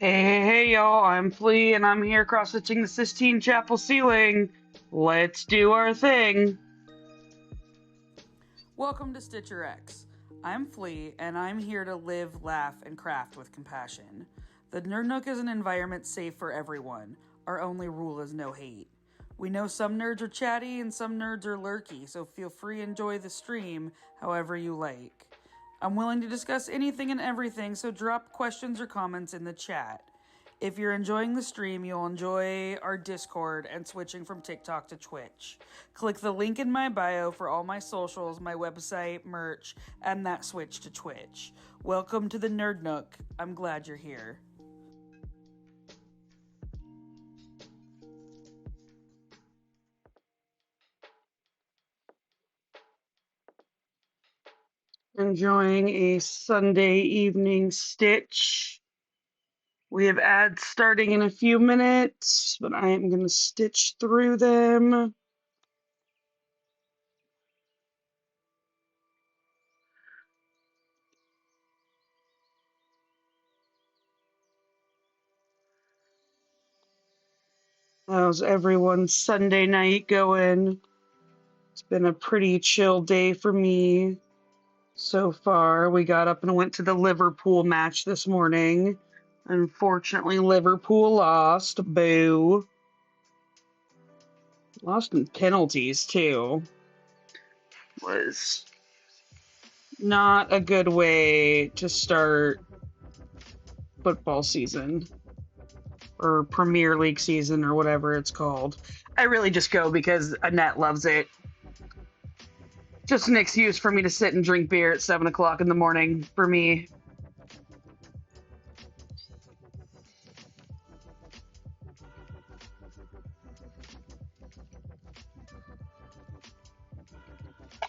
Hey, y'all, I'm Flea, and I'm here cross-stitching the Sistine Chapel ceiling. Let's do our thing. Welcome to StitcherX. I'm Flea, and I'm here to live, laugh, and craft with compassion. The Nerd Nook is an environment safe for everyone. Our only rule is no hate. We know some nerds are chatty and some nerds are lurky, so feel free to enjoy the stream however you like. I'm willing to discuss anything and everything, so drop questions or comments in the chat. If you're enjoying the stream, you'll enjoy our Discord and switching from TikTok to Twitch. Click the link in my bio for all my socials, my website, merch, and that switch to Twitch. Welcome to the Nerd Nook. I'm glad you're here. Enjoying a Sunday evening stitch. We have ads starting in a few minutes, but I am going to stitch through them. How's everyone's Sunday night going? It's been a pretty chill day for me so far. We got up and went to the Liverpool match this morning. Unfortunately, Liverpool lost. Boo. Lost in penalties, too. Was not a good way to start football season. Or Premier League season, or whatever it's called. I really just go because Annette loves it. Just an excuse for me to sit and drink beer at 7 o'clock in the morning for me.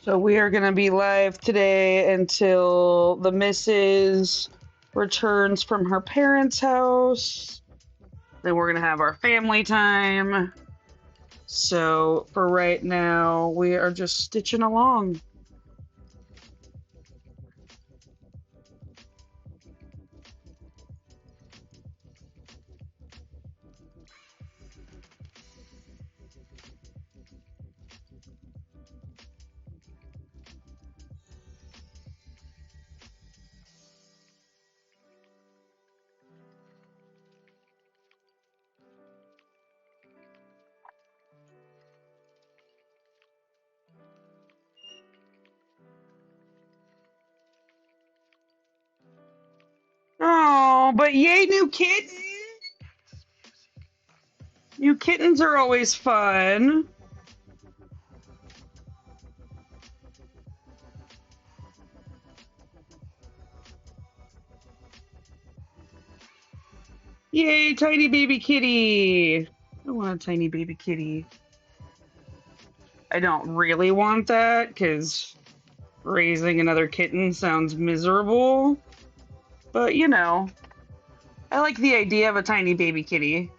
So we are going to be live today until the missus returns from her parents' house. Then we're going to have our family time. So for right now, we are just stitching along. Oh, but yay, new kitten! New kittens are always fun. Yay, tiny baby kitty! I want a tiny baby kitty. I don't really want that because raising another kitten sounds miserable. But, you know, I like the idea of a tiny baby kitty.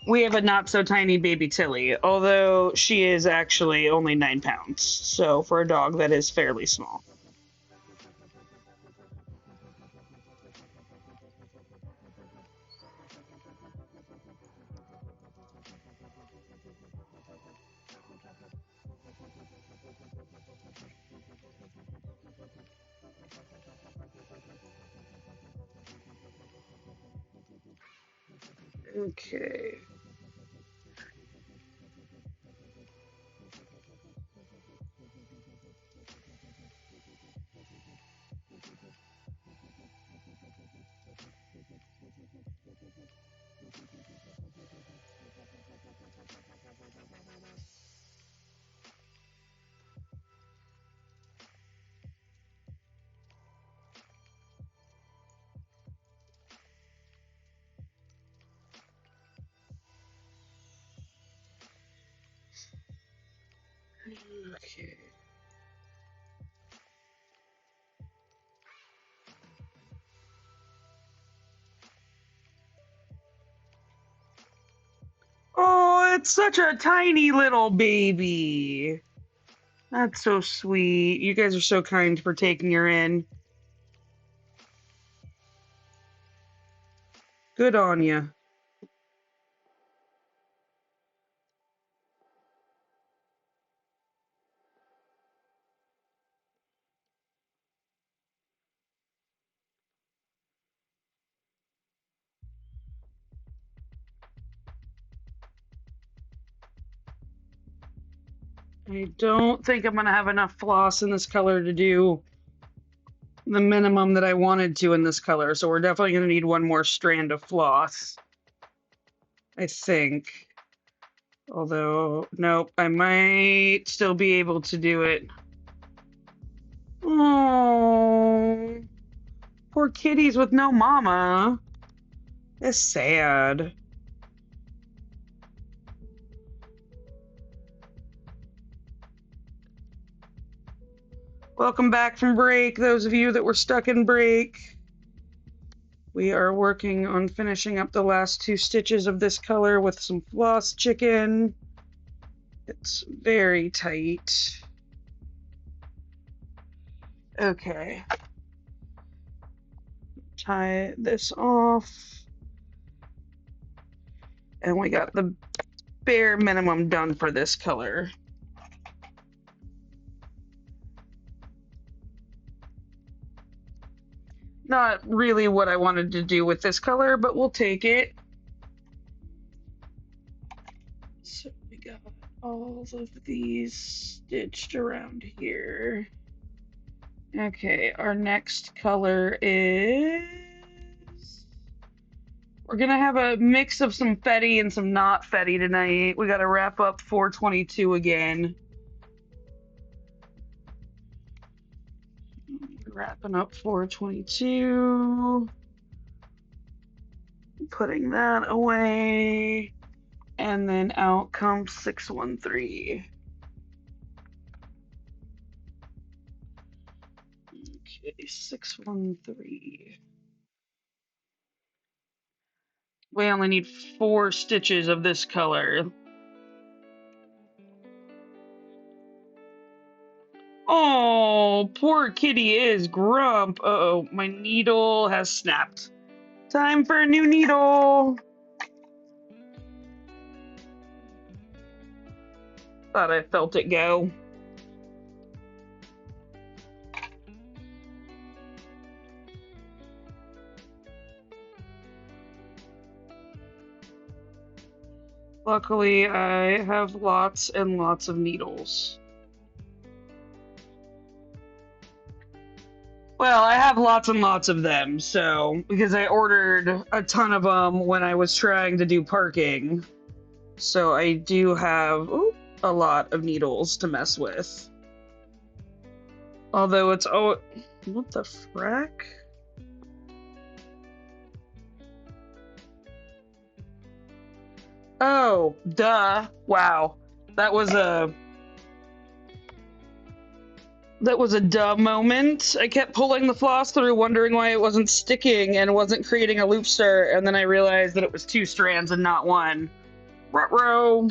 We have a not so tiny baby Tilly, although she is actually only 9 pounds. So for a dog, that is fairly small. Okay. Okay. Oh, it's such a tiny little baby. That's so sweet. You guys are so kind for taking her in. Good on you. I don't think I'm going to have enough floss in this color to do the minimum that I wanted to in this color, so we're definitely going to need one more strand of floss, I think. Although, nope, I might still be able to do it. Oh, poor kitties with no mama. It's sad. Welcome back from break, those of you that were stuck in break. We are working on finishing up the last 2 stitches of this color with some floss chicken. It's very tight. Okay. Tie this off. And we got the bare minimum done for this color. Not really what I wanted to do with this color, but we'll take it. So we got all of these stitched around here. Okay, our next color is... We're gonna have a mix of some fetty and some not fetty tonight. We gotta wrap up 422 again. Wrapping up 422. Putting that away. And then out comes 613. Okay, 613. We only need 4 stitches of this color. Oh, poor kitty is grump. Uh-oh, my needle has snapped. Time for a new needle. Thought I felt it go. Luckily, I have lots and lots of needles. Well, I have lots and lots of them, so, because I ordered a ton of them when I was trying to do parking. So I do have a lot of needles to mess with. Although it's, oh, what the frack? Oh, duh. Wow. That was a duh moment. I kept pulling the floss through, wondering why it wasn't sticking and wasn't creating a loop start, and then I realized that it was 2 strands and not 1. Ruh-roh.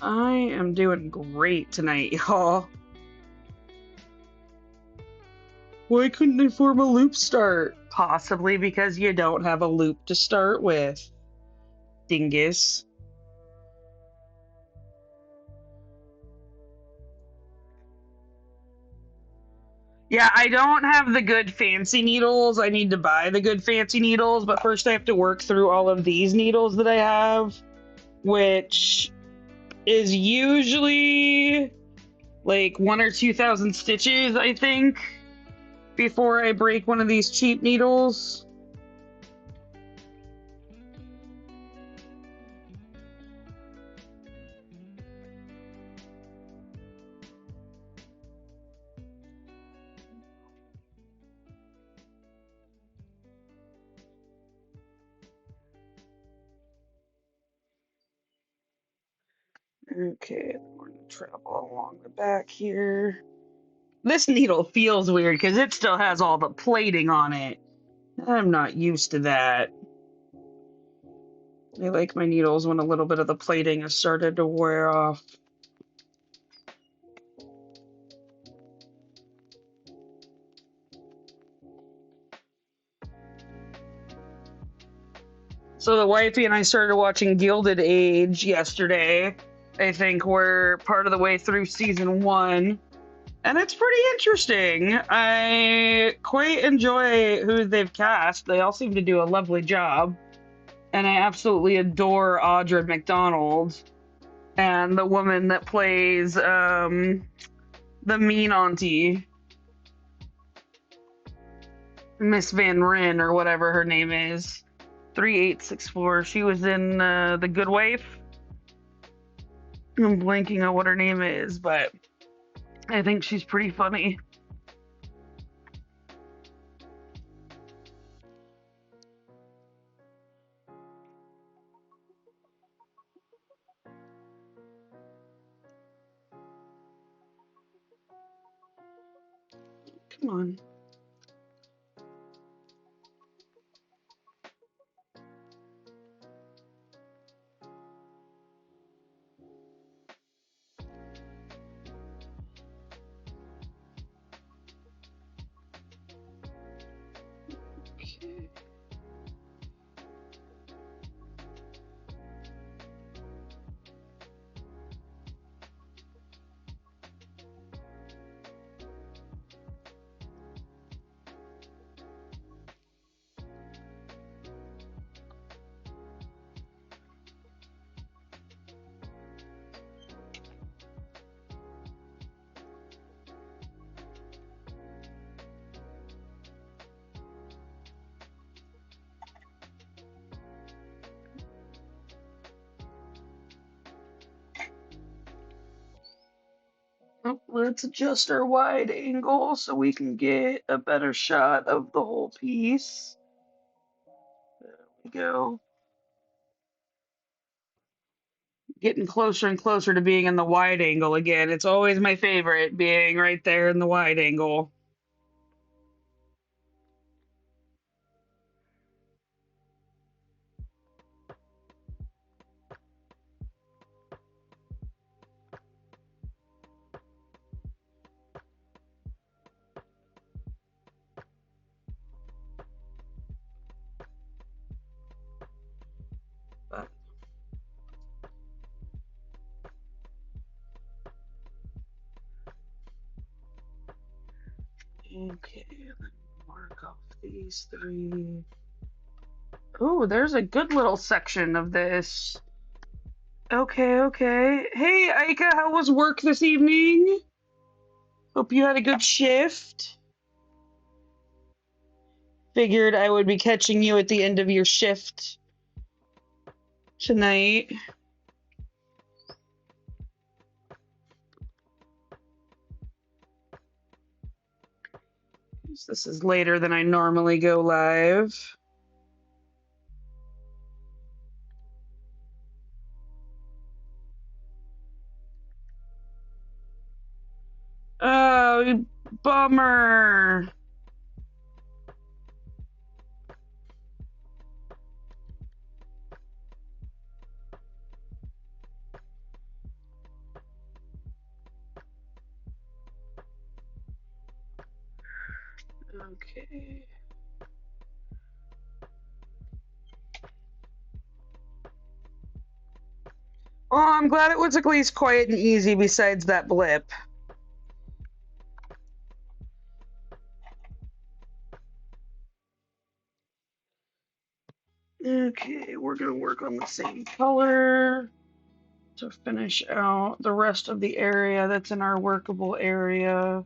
I am doing great tonight, y'all. Why couldn't I form a loop start? Possibly because you don't have a loop to start with. Dingus. Yeah, I don't have the good fancy needles. I need to buy the good fancy needles, but first I have to work through all of these needles that I have, which is usually like 1,000 or 2,000 stitches, I think, before I break one of these cheap needles. Okay, we're going to travel along the back here. This needle feels weird because it still has all the plating on it. I'm not used to that. I like my needles when a little bit of the plating has started to wear off. So the wifey and I started watching Gilded Age yesterday. I think we're part of the way through season 1. And it's pretty interesting. I quite enjoy who they've cast. They all seem to do a lovely job. And I absolutely adore Audra McDonald and the woman that plays the mean auntie, Miss Van Ryn or whatever her name is. 3864. She was in The Good Wife. I'm blanking on what her name is, but I think she's pretty funny. Come on. Okay. Oh, let's adjust our wide angle so we can get a better shot of the whole piece. There we go. Getting closer and closer to being in the wide angle again. It's always my favorite, being right there in the wide angle. But, okay, let me mark off these 3. Oh, there's a good little section of this. Okay, okay. Hey, Aika, how was work this evening? Hope you had a good shift. Figured I would be catching you at the end of your shift tonight. This is later than I normally go live. Oh, bummer. Okay. Well, I'm glad it was at least quiet and easy besides that blip. Okay, we're gonna work on the same color to finish out the rest of the area that's in our workable area.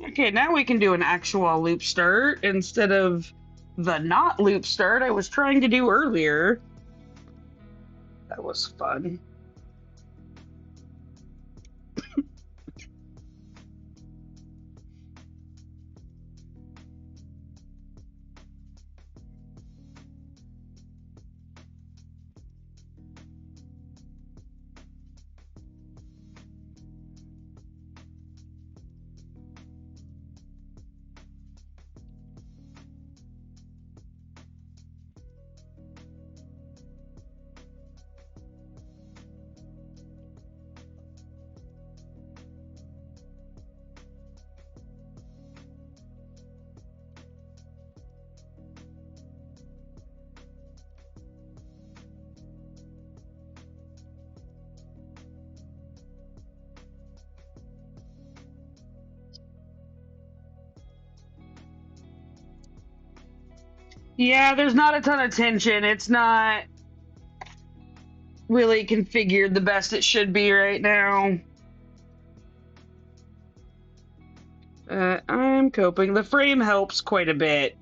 Okay, now we can do an actual loop start instead of the not loop start I was trying to do earlier. That was fun. Yeah, there's not a ton of tension. It's not really configured the best it should be right now. I'm coping. The frame helps quite a bit.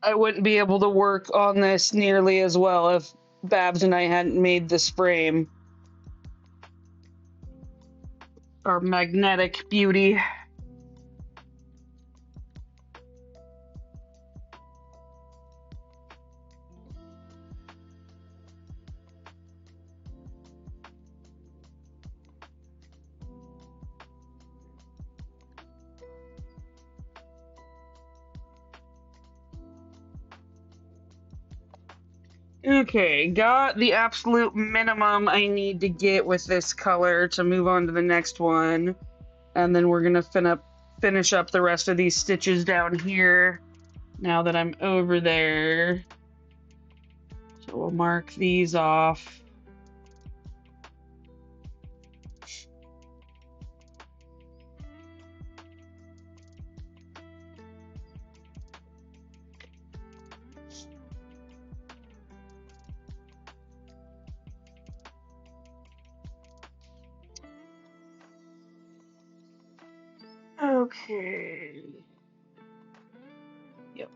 I wouldn't be able to work on this nearly as well if Babs and I hadn't made this frame. Our magnetic beauty. Okay, got the absolute minimum I need to get with this color to move on to the next one. And then we're gonna finish up the rest of these stitches down here now that I'm over there. So we'll mark these off. Okay. Yep.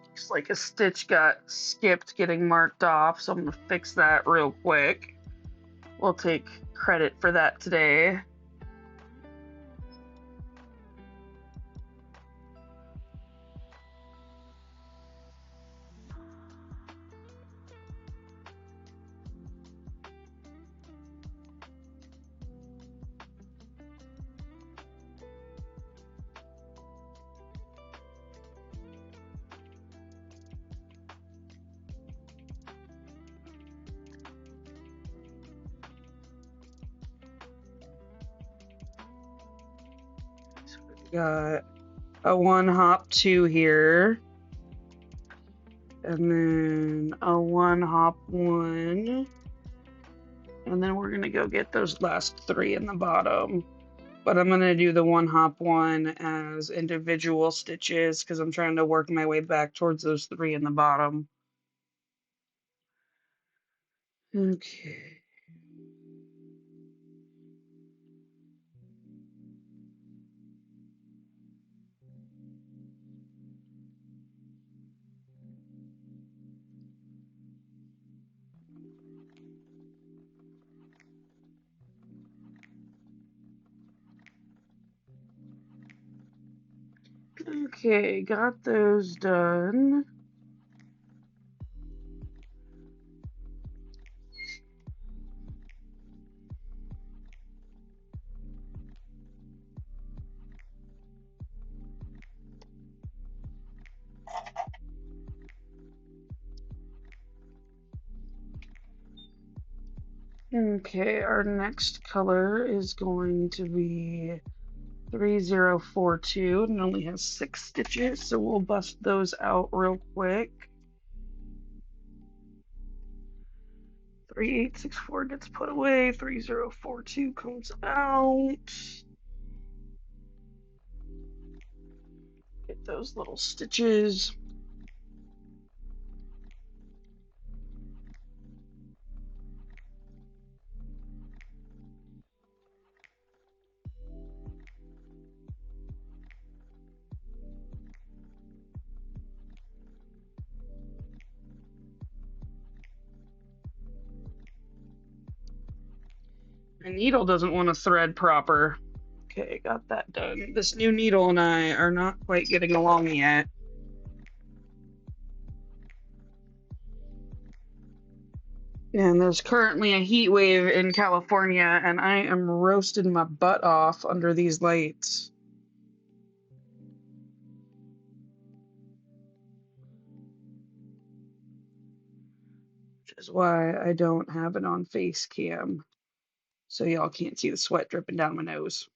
Looks like a stitch got skipped getting marked off, so I'm gonna fix that real quick. We'll take credit for that today. So we got a 1-hop 2 here. And then a 1-hop 1. And then we're gonna go get those last 3 in the bottom. But I'm gonna do the 1-hop 1 as individual stitches because I'm trying to work my way back towards those 3 in the bottom. Okay. Okay, got those done. Okay, our next color is going to be 3042 and it only has 6 stitches, so we'll bust those out real quick. 3864 gets put away, 3042 comes out. Get those little stitches. My needle doesn't want to thread proper. Okay, got that done. This new needle and I are not quite getting along yet. And there's currently a heat wave in California, and I am roasting my butt off under these lights. Which is why I don't have it on face cam. So y'all can't see the sweat dripping down my nose.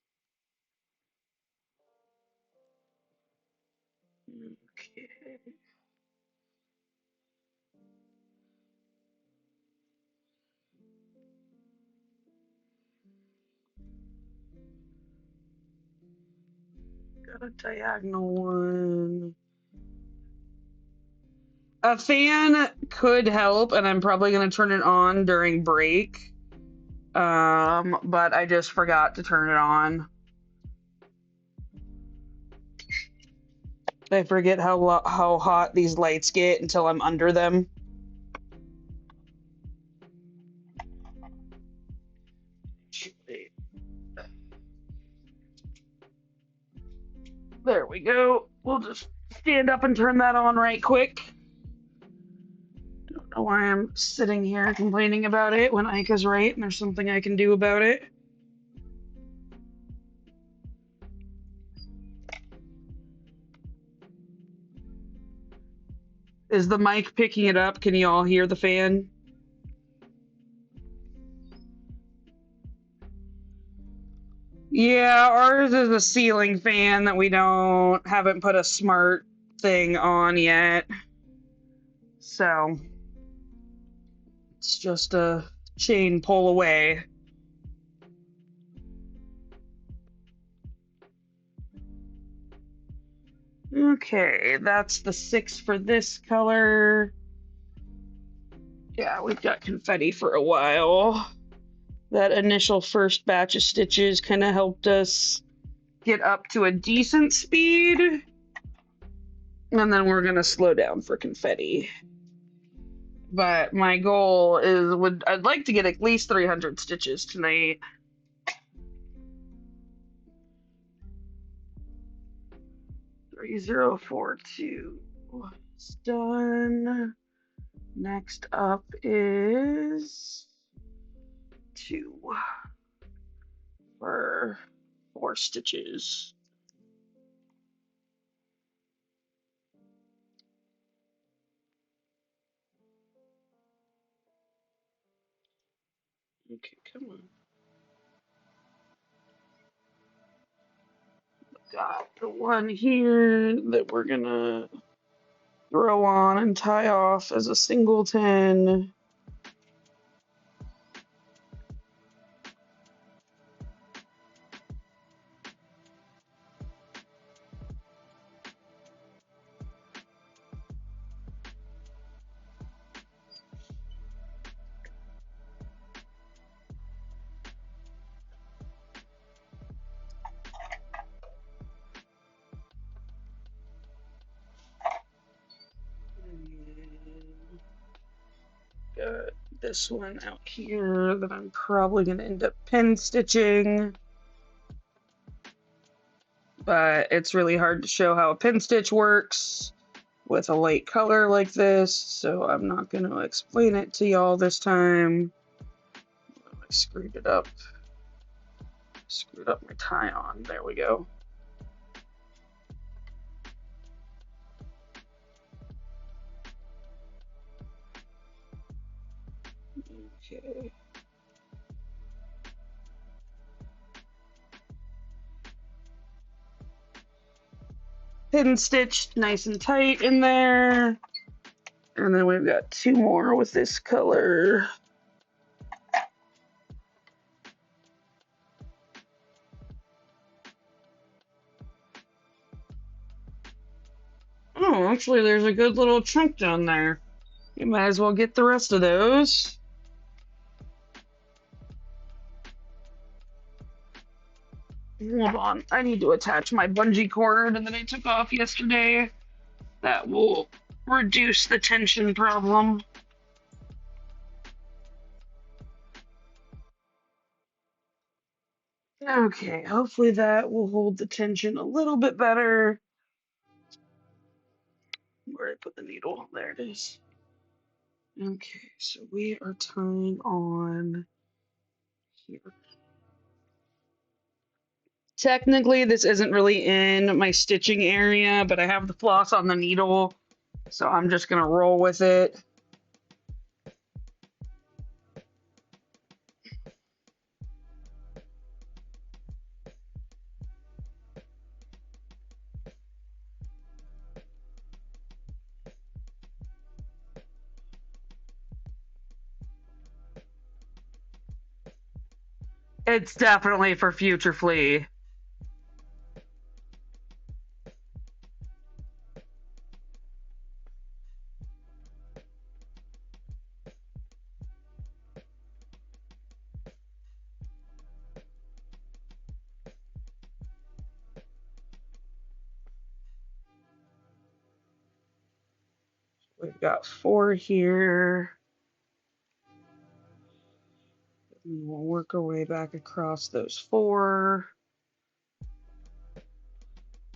Got a diagonal one. A fan could help, and I'm probably going to turn it on during break. But I just forgot to turn it on. I forget how hot these lights get until I'm under them. There we go. We'll just stand up and turn that on right quick. Don't know why I'm sitting here complaining about it when Ika's right and there's something I can do about it. Is the mic picking it up? Can you all hear the fan? Yeah, ours is a ceiling fan that we haven't put a smart thing on yet. So it's just a chain pull away. Okay, that's the 6 for this color. Yeah, we've got confetti for a while. That initial first batch of stitches kind of helped us get up to a decent speed. And then we're going to slow down for confetti. But my goal is, I'd like to get at least 300 stitches tonight. $3042 is done. Next up is 2 for 4 stitches. Okay, come on. Got the one here that we're gonna throw on and tie off as a singleton. Got this one out here that I'm probably gonna end up pin stitching. But it's really hard to show how a pin stitch works with a light color like this, so I'm not going to explain it to y'all this time. I screwed it up. Screwed up my tie on. There we go. Okay. Pin stitched nice and tight in there. And then we've got 2 more with this color. Oh, actually, there's a good little chunk down there. You might as well get the rest of those. Hold on, I need to attach my bungee cord that I took off yesterday. That will reduce the tension problem. Okay, hopefully that will hold the tension a little bit better. Where did I put the needle? There it is. Okay, so we are tying on here. Technically, this isn't really in my stitching area, but I have the floss on the needle, so I'm just gonna roll with it. It's definitely for future flea. we've got 4 here. And we'll work our way back across those 4.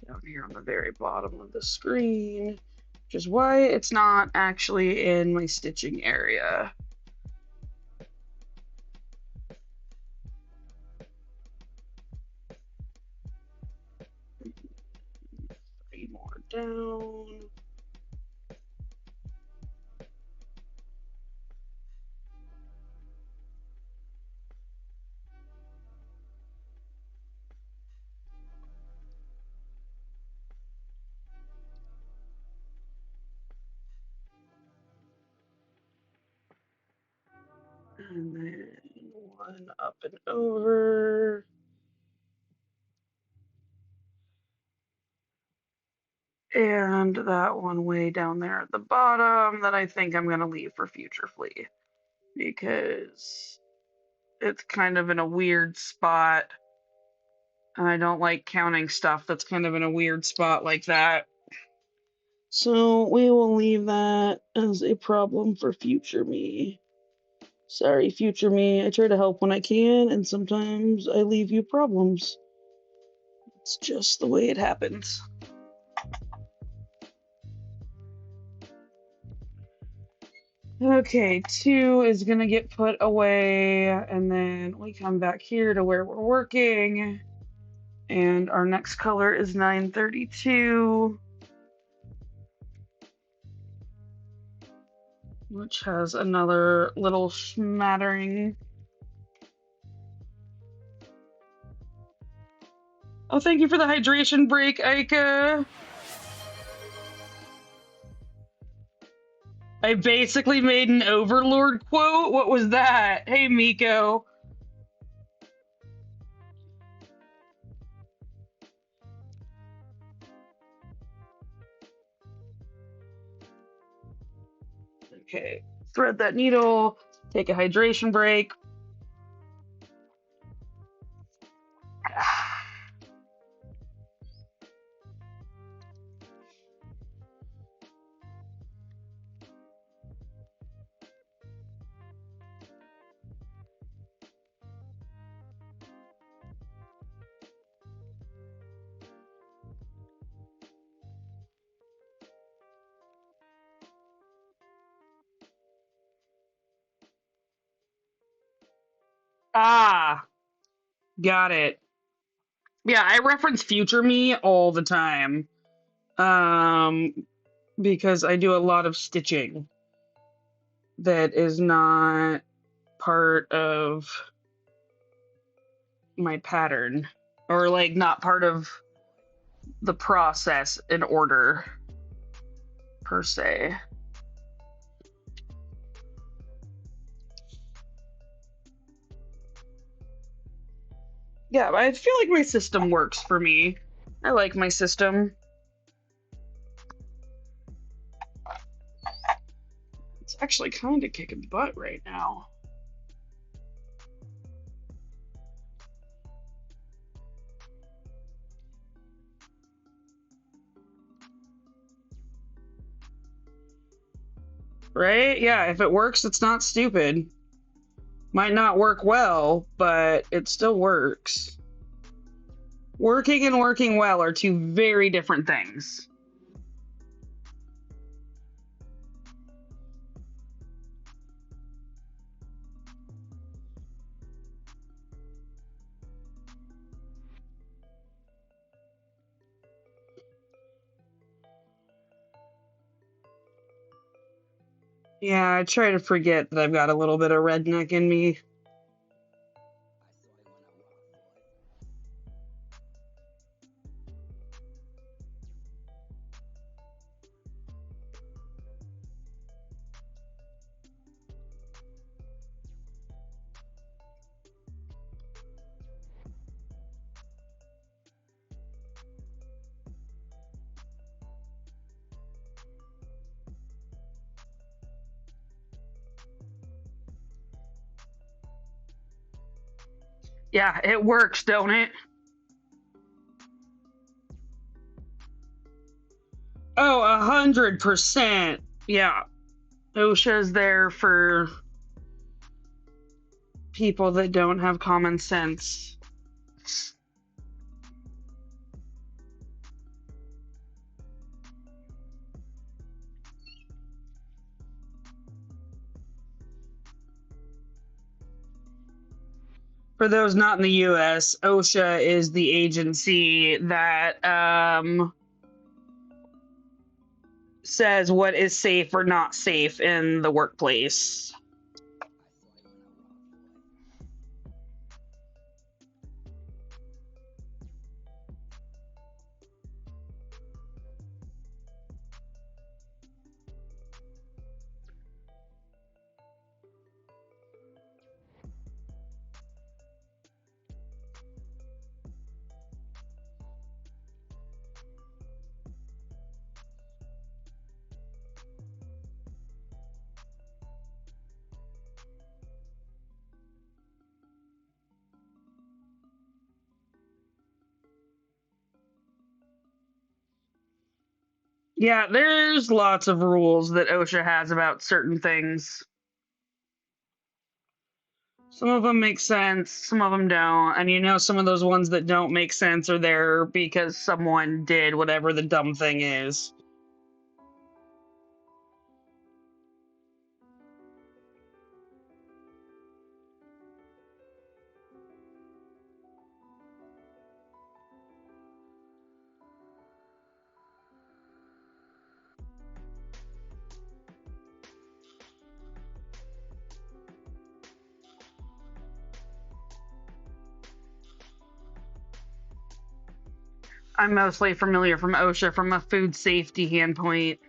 Down here on the very bottom of the screen, which is why it's not actually in my stitching area. Three more down. And then 1 up and over. And that one way down there at the bottom that I think I'm going to leave for future flea. Because it's kind of in a weird spot. And I don't like counting stuff that's kind of in a weird spot like that. So we will leave that as a problem for future me. Sorry, future me. I try to help when I can, and sometimes I leave you problems. It's just the way it happens. Okay, 2 is gonna get put away, and then we come back here to where we're working. And our next color is 932. Which has another little smattering. Oh, thank you for the hydration break, Aika. I basically made an Overlord quote. What was that? Hey, Miko. Okay, thread that needle, take a hydration break. Ah, got it. Yeah, I reference future me all the time. Because I do a lot of stitching that is not part of my pattern, or like not part of the process in order per se. Yeah, I feel like my system works for me. I like my system. It's actually kind of kicking butt right now. Right? Yeah, if it works, it's not stupid. Might not work well, but it still works. Working and working well are 2 very different things. Yeah, I try to forget that I've got a little bit of redneck in me. Yeah, it works, don't it? Oh, 100%. Yeah, OSHA's there for people that don't have common sense. For those not in the US, OSHA is the agency that says what is safe or not safe in the workplace. Yeah, there's lots of rules that OSHA has about certain things. Some of them make sense, some of them don't. And some of those ones that don't make sense are there because someone did whatever the dumb thing is. I'm mostly familiar from OSHA from a food safety standpoint.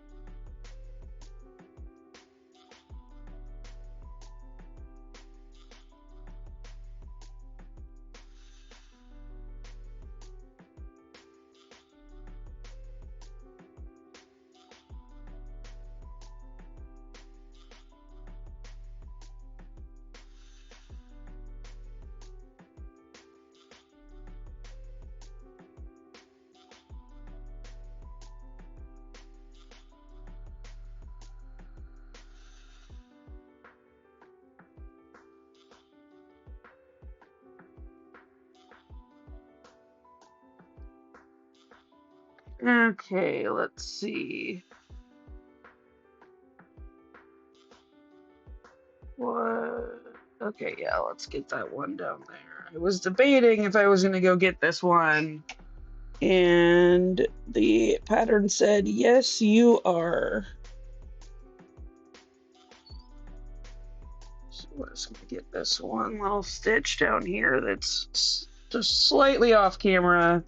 Okay, let's see. What? Okay, yeah, let's get that one down there. I was debating if I was going to go get this one. And the pattern said, yes, you are. So we're just going to get this one little stitch down here that's just slightly off camera.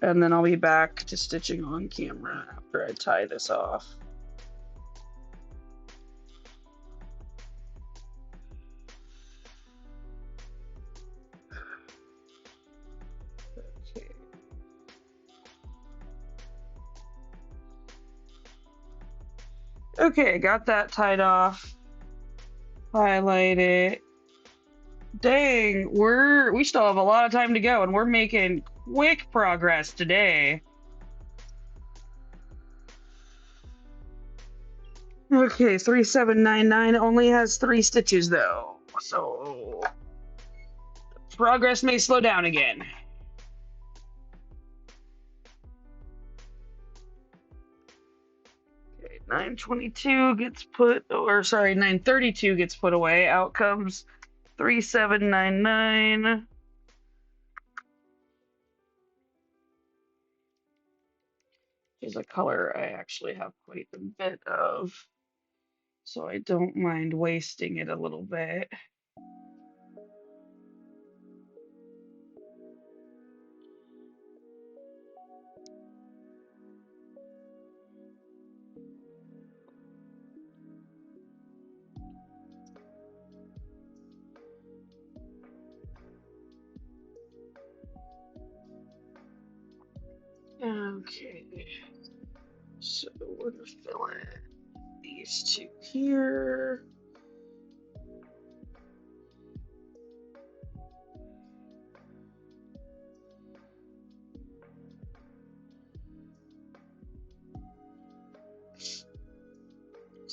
And then I'll be back to stitching on camera after I tie this off. Okay. Okay, got that tied off. Highlight it. Dang, we still have a lot of time to go, and we're making quick progress today. Okay, 3799 only has 3 stitches though, so progress may slow down again. Okay, 922 gets put, or sorry, 932 gets put away. Out comes 3799. Is a color I actually have quite a bit of, so I don't mind wasting it a little bit. Okay, so we're gonna fill in these 2 here.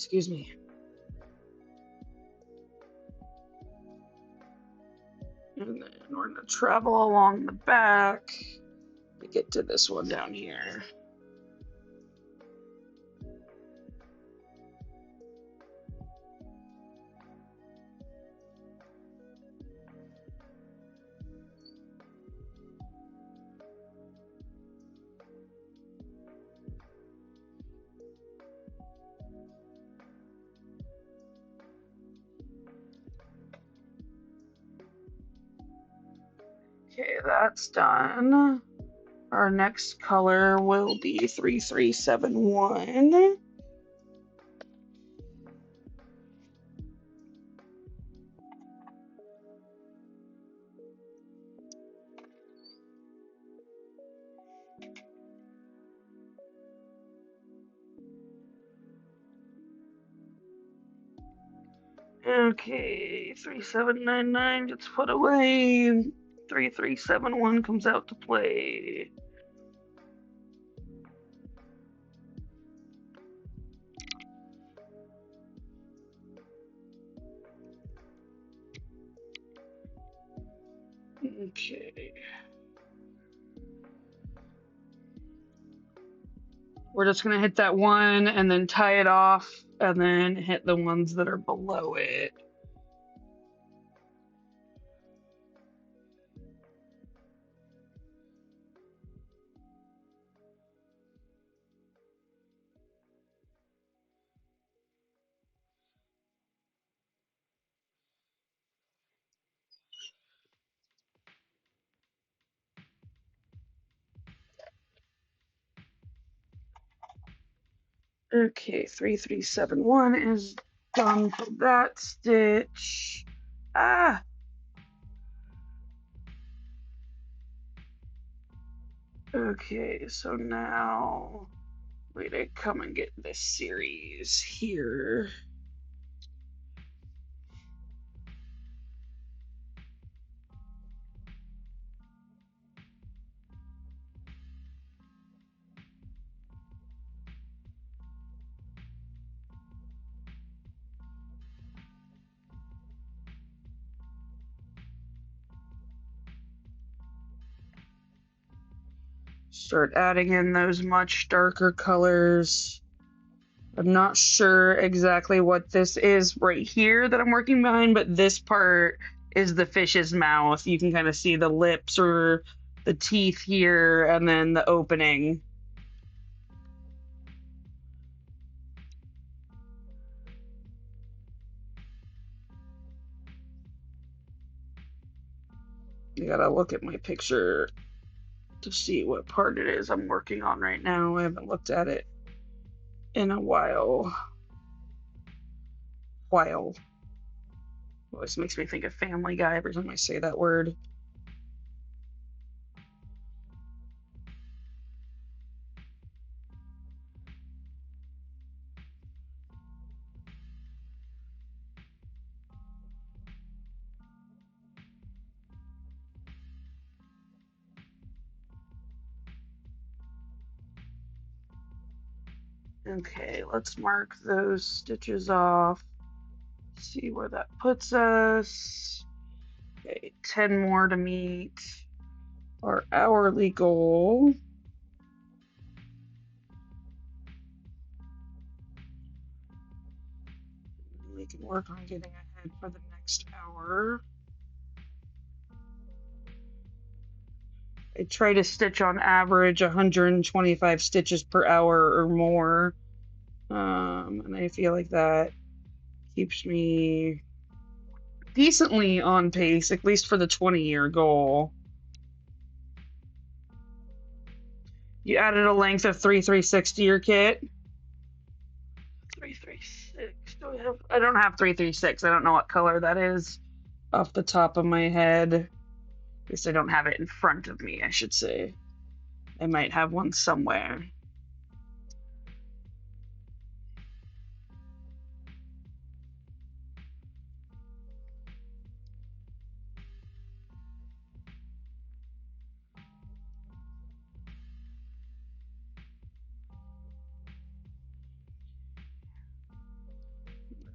Excuse me. And then we're going to travel along the back to get to this one down here. Okay, that's done. Our next color will be 3371. Okay, 3799 gets put away. 3371 comes out to play. Okay. We're just going to hit that one and then tie it off and then hit the ones that are below it. Okay, 3371 is done for that stitch. Ah! Okay, so now way to come and get this series here. Start adding in those much darker colors. I'm not sure exactly what this is right here that I'm working behind, but this part is the fish's mouth. You can kind of see the lips or the teeth here, and then the opening. You gotta look at my picture to see what part it is I'm working on right now. I haven't looked at it in a while. Always makes me think of Family Guy every time I say that word. Okay, let's mark those stitches off. See where that puts us. Okay, 10 more to meet our hourly goal. We can work on getting ahead for the next hour. I try to stitch on average 125 stitches per hour or more. And I feel like that keeps me decently on pace, at least for the 20-year goal. You added a length of 336 to your kit? 336. I don't have 336. I don't know what color that is off the top of my head. At least I don't have it in front of me, I should say. I might have one somewhere.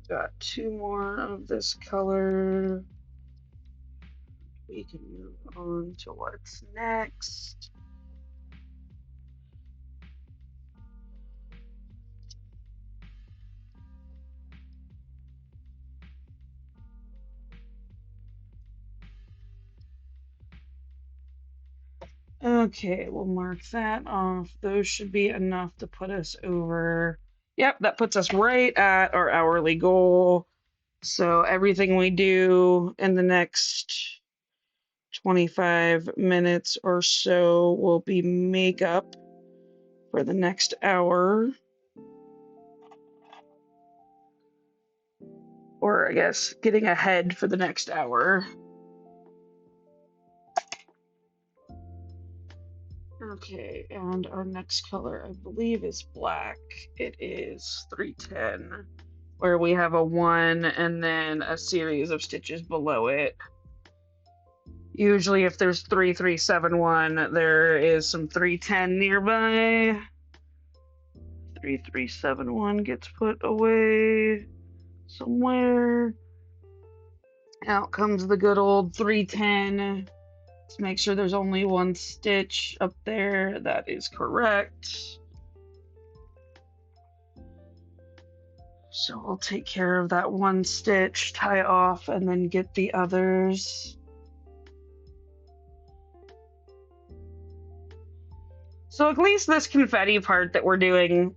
Got two more of this color. We can move on to what's next. Okay, we'll mark that off. Those should be enough to put us over. Yep, that puts us right at our hourly goal. So everything we do in the next 25 minutes or so will be makeup for the next hour. Or I guess getting ahead for the next hour. Okay, and our next color, I believe, is black. It is 310, where we have a 1 and then a series of stitches below it. Usually if there's 3371, there is some 310 nearby. 3371 gets put away somewhere. Out comes the good old 310. Let's make sure there's only one stitch up there. That is correct. So we'll take care of that one stitch, tie off, and then get the others. So at least this confetti part that we're doing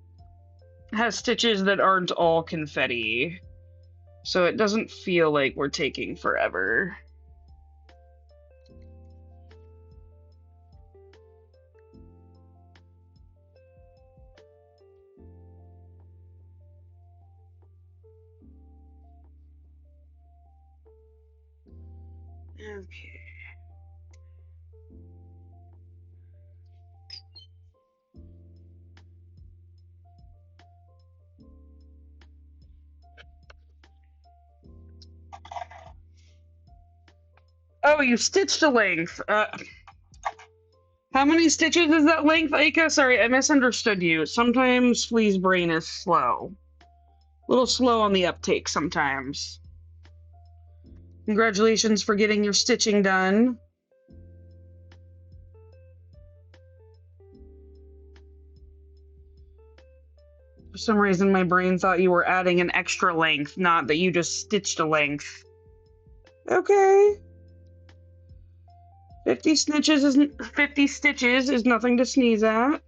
has stitches that aren't all confetti. So it doesn't feel like we're taking forever. Okay. Oh, you stitched a length. How many stitches is that length, Aika? Sorry, I misunderstood you. Sometimes Flea's brain is slow. A little slow on the uptake sometimes. Congratulations for getting your stitching done. For some reason, my brain thought you were adding an extra length, not that you just stitched a length. Okay. 50 stitches is nothing to sneeze at.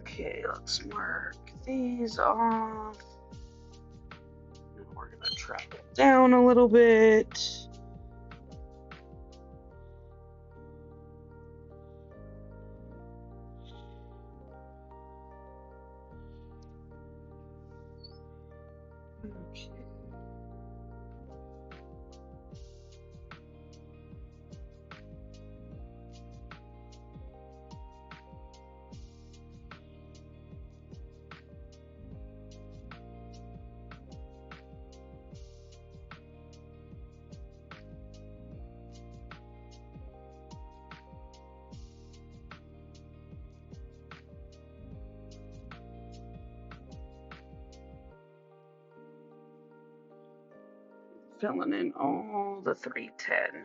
Okay, let's mark these off. And we're going to track it down a little bit. Okay. filling in all the 310.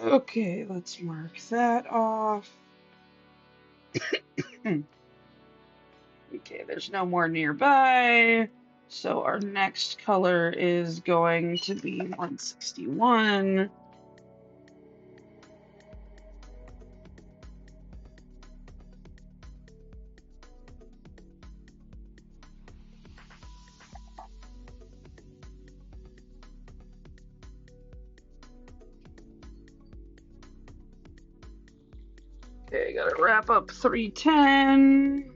Okay, let's mark that off. Okay, there's no more nearby. So our next color is going to be 161. Okay, gotta wrap up 310.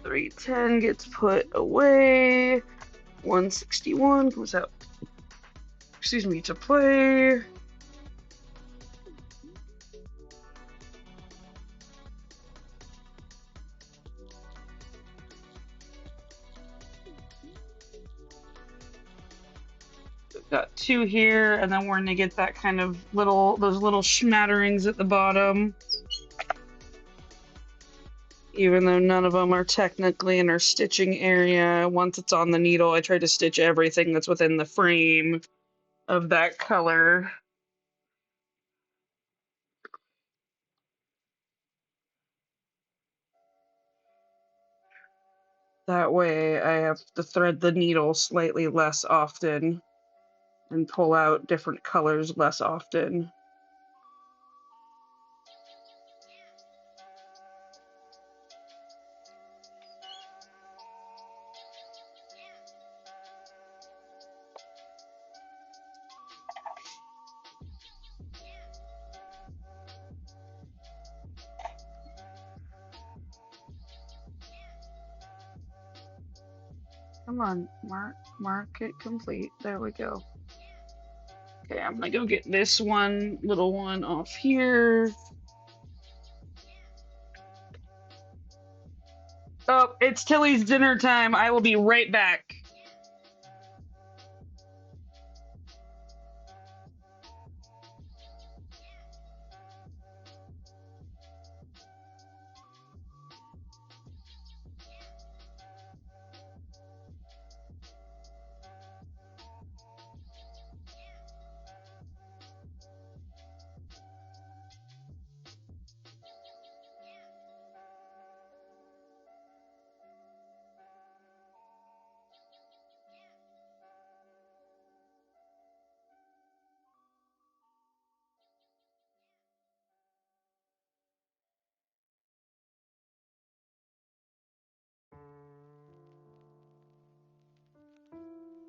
.310 gets put away. 161 comes out, to play. We've got 2 here, and then we're gonna get that kind of those little smatterings at the bottom. Even though none of them are technically in our stitching area, once it's on the needle, I try to stitch everything that's within the frame of that color. That way I have to thread the needle slightly less often and pull out different colors less often. Come on, mark it complete. There we go. Okay, I'm gonna go get this little one off here. Oh, it's Tilly's dinner time. I will be right back.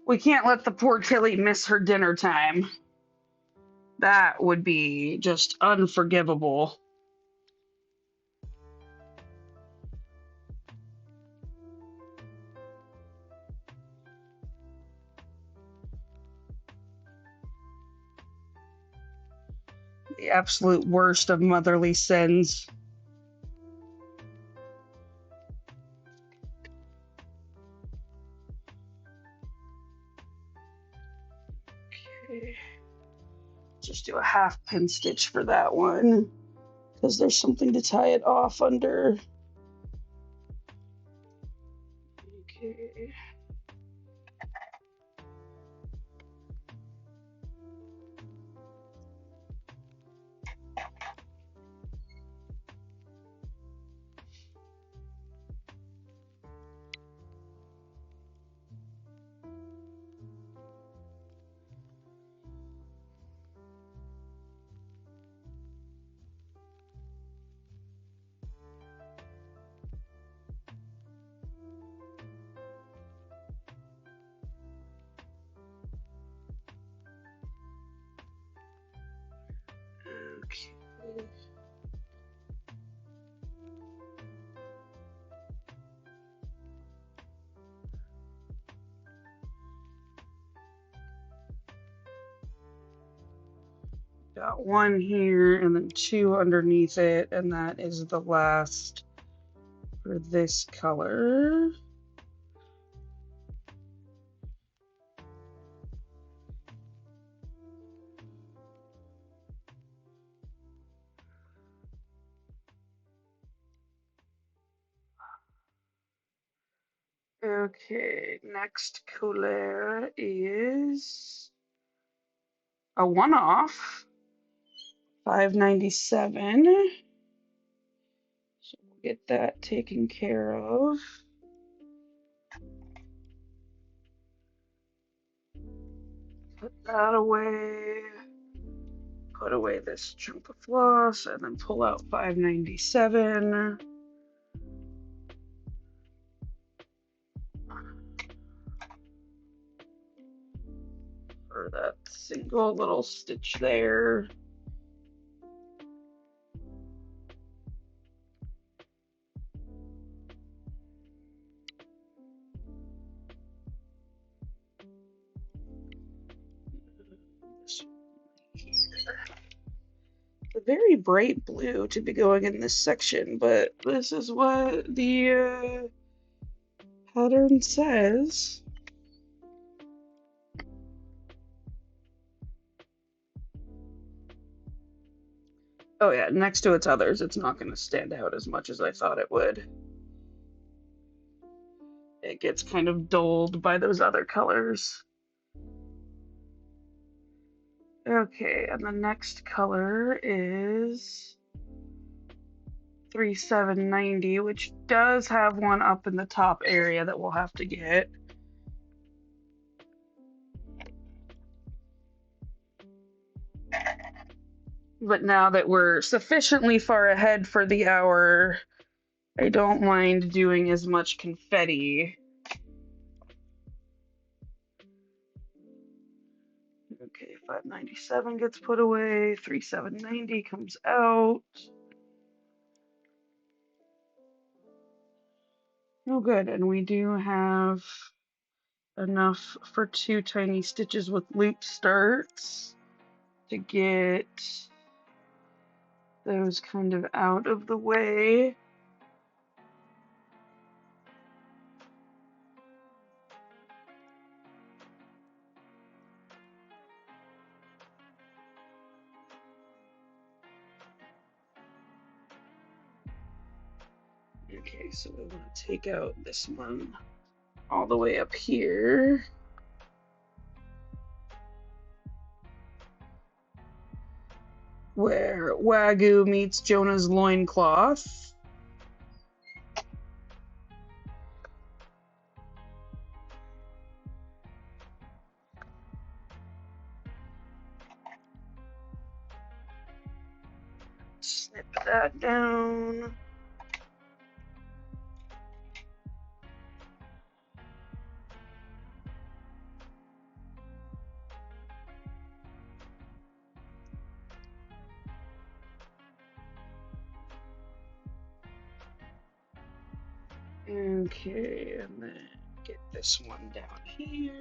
We can't let the poor Tilly miss her dinner time. That would be just unforgivable. The absolute worst of motherly sins. Okay. Just do a half pin stitch for that one, because there's something to tie it off under. Okay. Got one here and then two underneath it, and that is the last for this color. Okay, next color is a one-off, $5.97. So we'll get that taken care of. Put that away. Put away this chunk of floss and then pull out $5.97. For that single little stitch there. A very bright blue to be going in this section, but this is what the pattern says. Oh yeah, next to its others, it's not going to stand out as much as I thought it would. It gets kind of dulled by those other colors. Okay, and the next color is 3790, which does have one up in the top area that we'll have to get. But now that we're sufficiently far ahead for the hour, I don't mind doing as much confetti. Okay, 597 gets put away, 3790 comes out. Oh good, and we do have enough for 2 tiny stitches with loop starts to get those kind of out of the way. Okay, so we want to take out this one all the way up here. Where Wagyu meets Jonah's loincloth. Snip that down. Okay, and then get this one down here.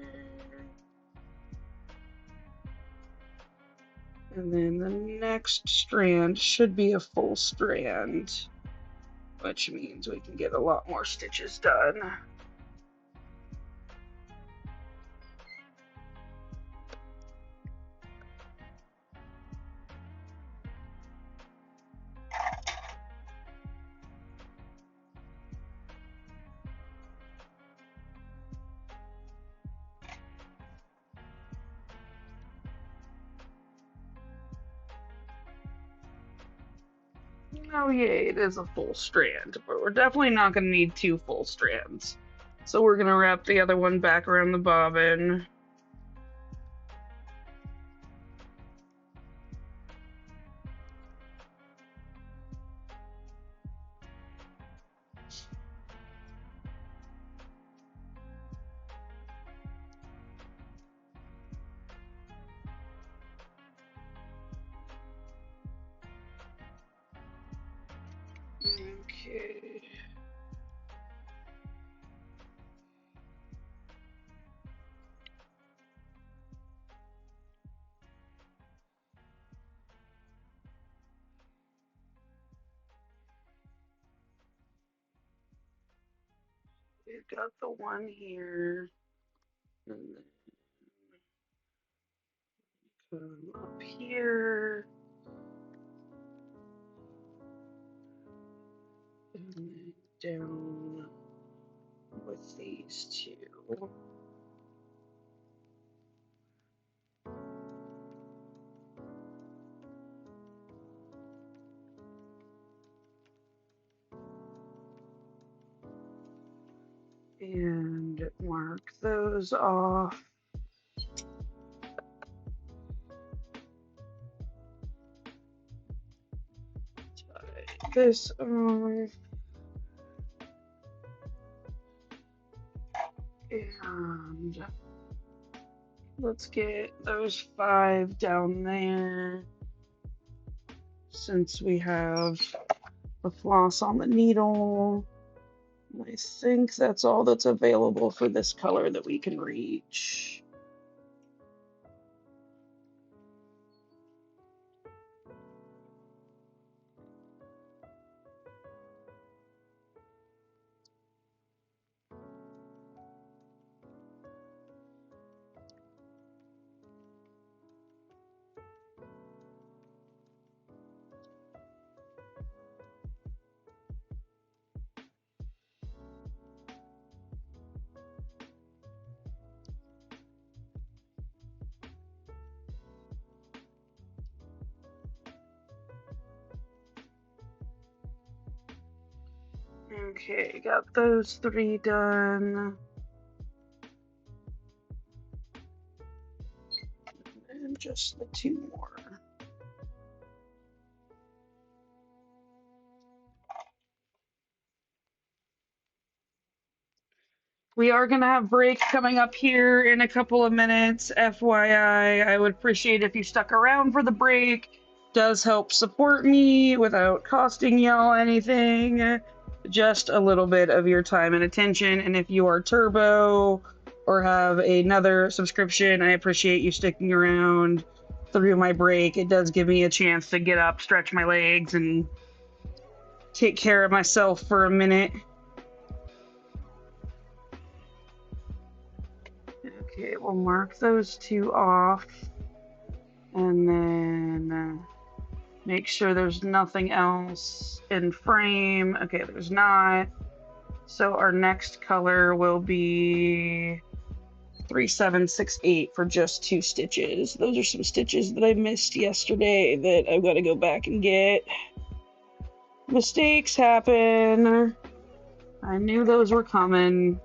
And then the next strand should be a full strand, which means we can get a lot more stitches done. Oh yay, it is a full strand, but we're definitely not going to need 2 full strands. So we're going to wrap the other one back around the bobbin. Okay. We've got the one here, and then come up here, and then down with these two. And mark those off. Tie this on. And let's get those 5 down there. Since we have the floss on the needle, I think that's all that's available for this color that we can reach. Okay, got those 3 done. And just the 2 more. We are going to have break coming up here in a couple of minutes. FYI, I would appreciate if you stuck around for the break. Does help support me without costing y'all anything. Just a little bit of your time and attention. And if you are Turbo or have another subscription, I appreciate you sticking around through my break. It does give me a chance to get up, stretch my legs, and take care of myself for a minute. Okay, we'll mark those 2 off, and then make sure there's nothing else in frame. Okay, there's not. So our next color will be 3768 for just 2 stitches. Those are some stitches that I missed yesterday that I've got to go back and get. Mistakes happen. I knew those were coming.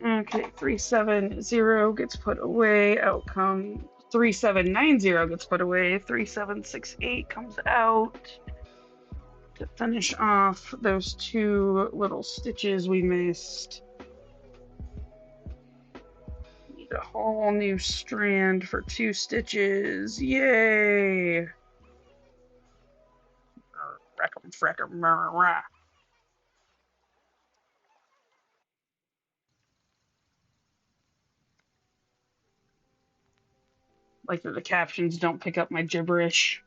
Okay, 370 gets put away. Outcome 3790 gets put away. 3768 comes out. To finish off those 2 little stitches we missed. Need a whole new strand for 2 stitches. Yay! Frackum, frackum, rah, rah. Like that the captions don't pick up my gibberish.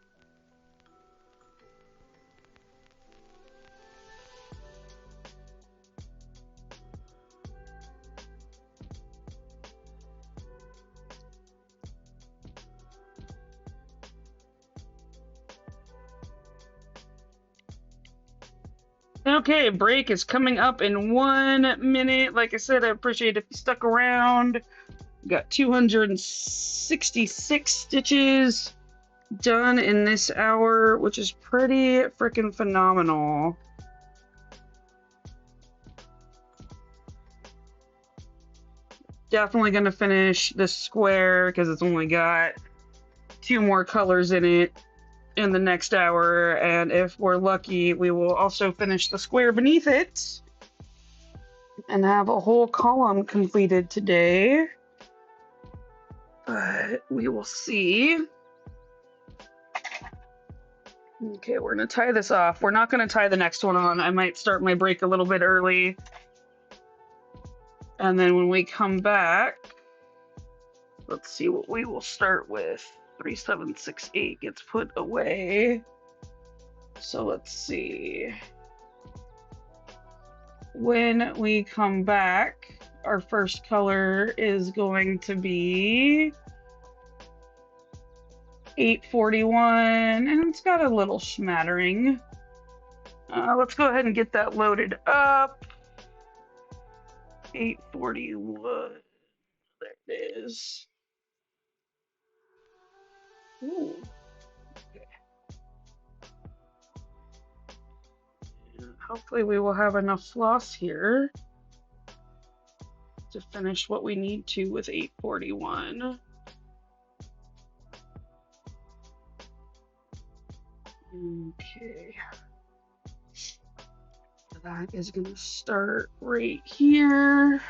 Okay, break is coming up in 1 minute. Like I said, I appreciate if you stuck around. Got 266 stitches done in this hour, which is pretty freaking phenomenal. Definitely gonna finish this square because it's only got 2 more colors in it in the next hour, and if we're lucky, we will also finish the square beneath it and have a whole column completed today. But we will see. Okay, we're gonna tie this off. We're not gonna tie the next one on. I might start my break a little bit early. And then when we come back, let's see what we will start with. 3768 gets put away. So let's see. When we come back, our first color is going to be 841, and it's got a little smattering. Let's go ahead and get that loaded up. 841. There it is. Ooh. Okay. Hopefully we will have enough floss here to finish what we need to with 841. Okay. That is going to start right here.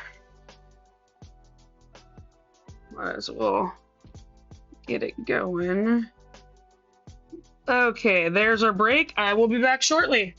Might as well get it going. Okay, there's our break. I will be back shortly.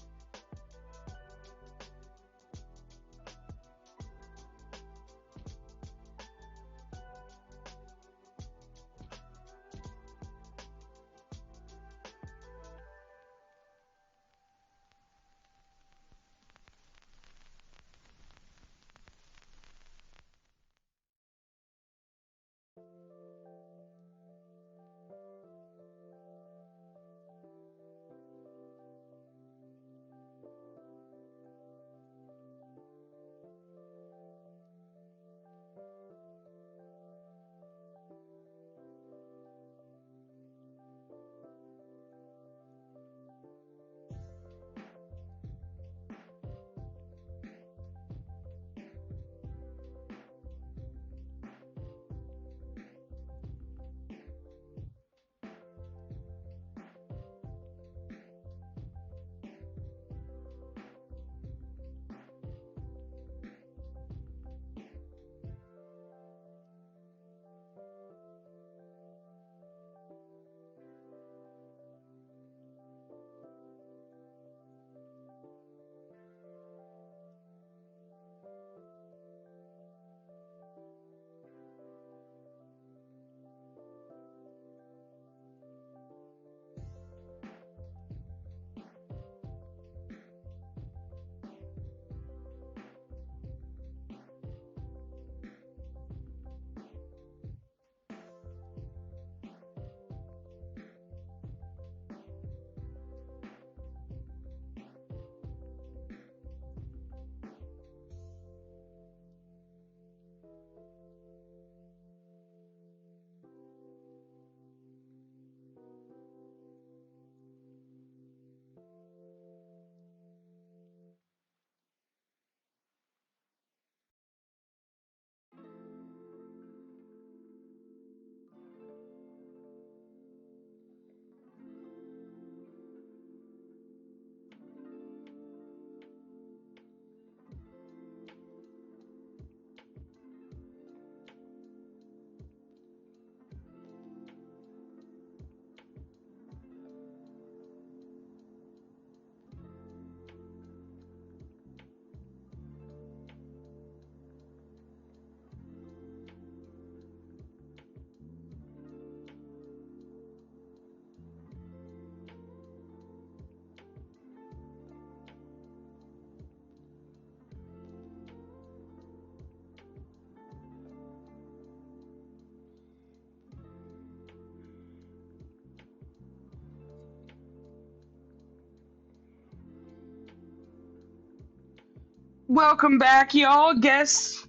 Welcome back, y'all. Guess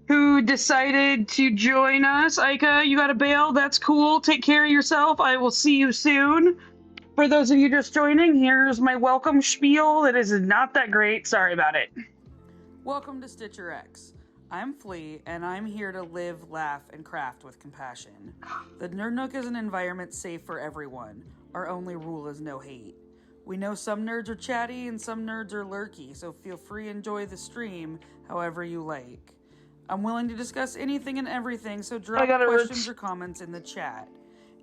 who decided to join us? Aika, you got a bail? That's cool. Take care of yourself. I will see you soon. For those of you just joining, here's my welcome spiel. That is not that great. Sorry about it. Welcome to StitcherX. I'm Flea, and I'm here to live, laugh, and craft with compassion. The Nerd Nook is an environment safe for everyone. Our only rule is no hate. We know some nerds are chatty and some nerds are lurky, so feel free to enjoy the stream however you like. I'm willing to discuss anything and everything, so drop questions or comments in the chat.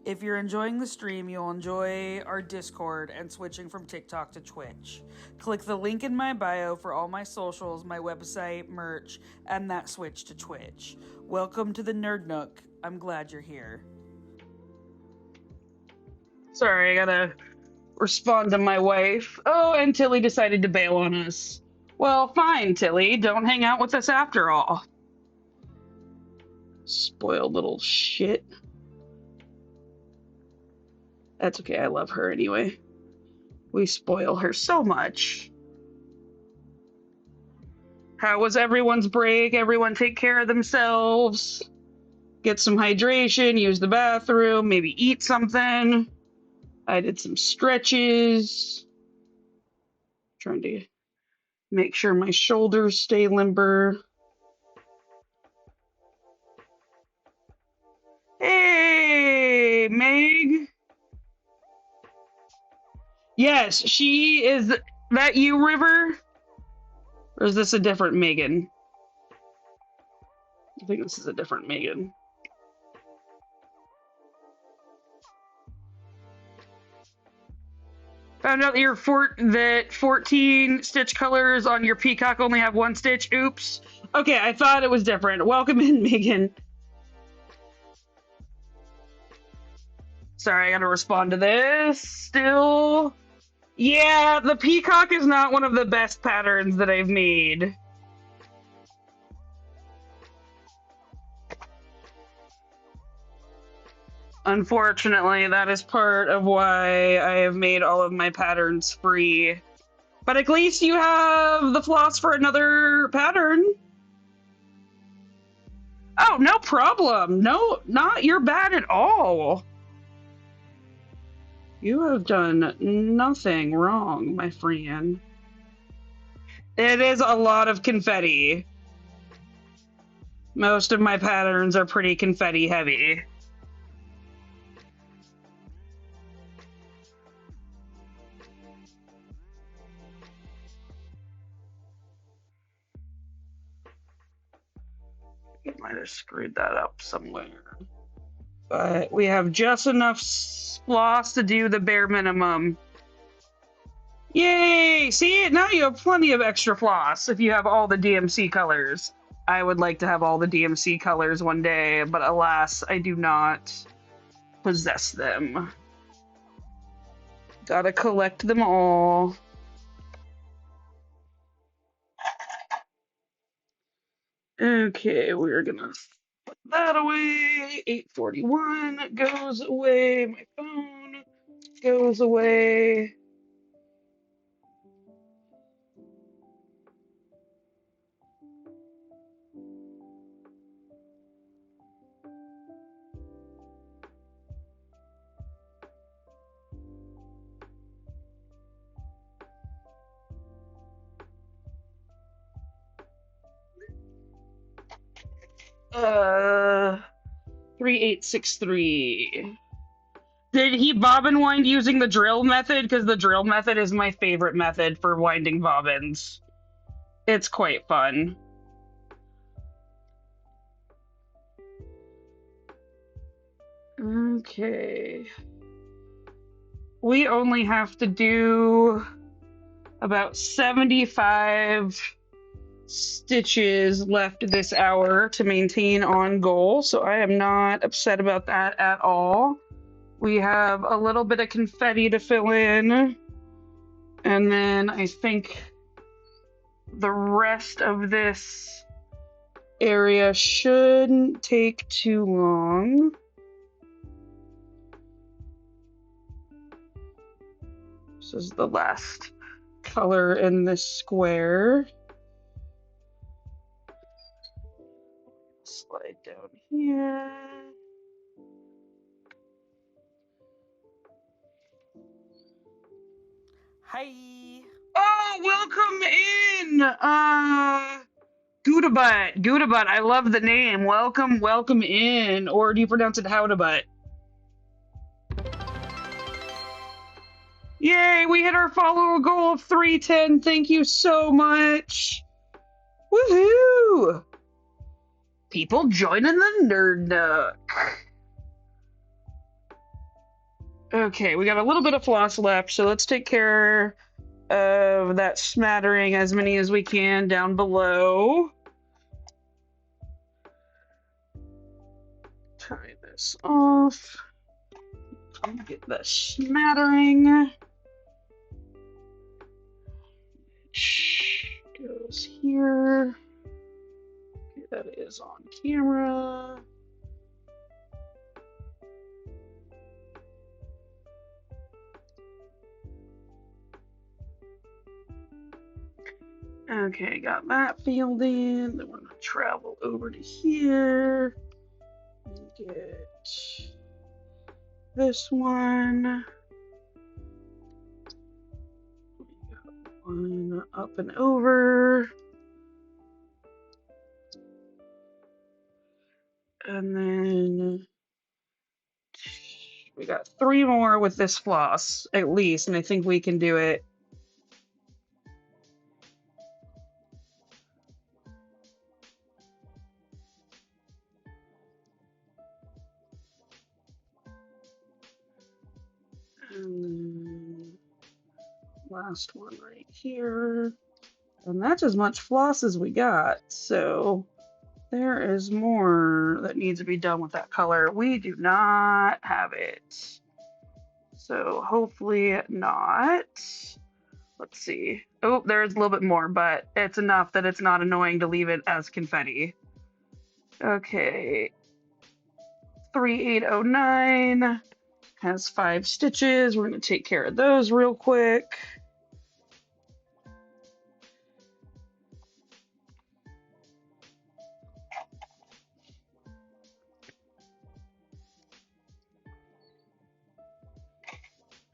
If you're enjoying the stream, you'll enjoy our Discord and switching from TikTok to Twitch. Click the link in my bio for all my socials, my website, merch, and that switch to Twitch. Welcome to the Nerd Nook. I'm glad you're here. Sorry, I gotta respond to my wife. Oh, and Tilly decided to bail on us. Well, fine, Tilly. Don't hang out with us after all. Spoiled little shit. That's okay, I love her anyway. We spoil her so much. How was everyone's break? Everyone take care of themselves. Get some hydration, use the bathroom, maybe eat something. I did some stretches. Trying to make sure my shoulders stay limber. Hey, Meg. Yes, she is. That you, River? Or is this a different Megan? I think this is a different Megan. Found out that 14 stitch colors on your peacock only have one stitch. Oops. Okay, I thought it was different. Welcome in, Megan. Sorry, I gotta respond to this. Still. Yeah, the peacock is not one of the best patterns that I've made. Unfortunately, that is part of why I have made all of my patterns free. But at least you have the floss for another pattern. Oh, no problem. No, not you're bad at all. You have done nothing wrong, my friend. It is a lot of confetti. Most of my patterns are pretty confetti heavy. I might have screwed that up somewhere. But we have just enough floss to do the bare minimum. Yay! See, now you have plenty of extra floss if you have all the DMC colors. I would like to have all the DMC colors one day, but alas, I do not possess them. Gotta collect them all. Okay, we're gonna put that away. 841 goes away. My phone goes away. Uh, 3863. Did he bobbin wind using the drill method? Because the drill method is my favorite method for winding bobbins. It's quite fun. Okay. We only have to do about 75 stitches left this hour to maintain on goal, so I am not upset about that at all. We have a little bit of confetti to fill in, and then I think the rest of this area shouldn't take too long. This is the last color in this square. Slide down here. Hi. Oh, welcome in. Goudabutt. Goudabutt. I love the name. Welcome in. Or do you pronounce it Howdabutt? Yay, we hit our follower goal of 310. Thank you so much. Woohoo! people joining the Nerd Nook. Okay, we got a little bit of floss left, so let's take care of that smattering, as many as we can down below. Tie this off. Get the smattering. Goes here. Okay, that is on camera. Okay, got that filled in. Then we're gonna travel over to here and get this one. We got one up and over. And then we got 3 more with this floss, at least, and I think we can do it. And then last one right here. And that's as much floss as we got. So there is more that needs to be done with that color. We do not have it. So hopefully not. Let's see. Oh, there's a little bit more, but it's enough that it's not annoying to leave it as confetti. Okay. 3809 has 5 stitches. We're going to take care of those real quick.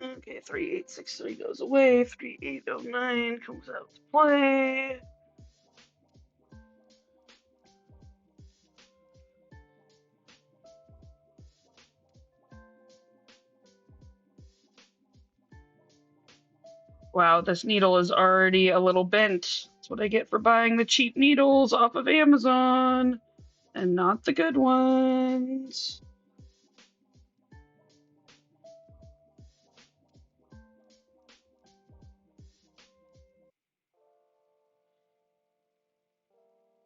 Okay, 3863 goes away. 3809 comes out to play. Wow, this needle is already a little bent. That's what I get for buying the cheap needles off of Amazon and not the good ones.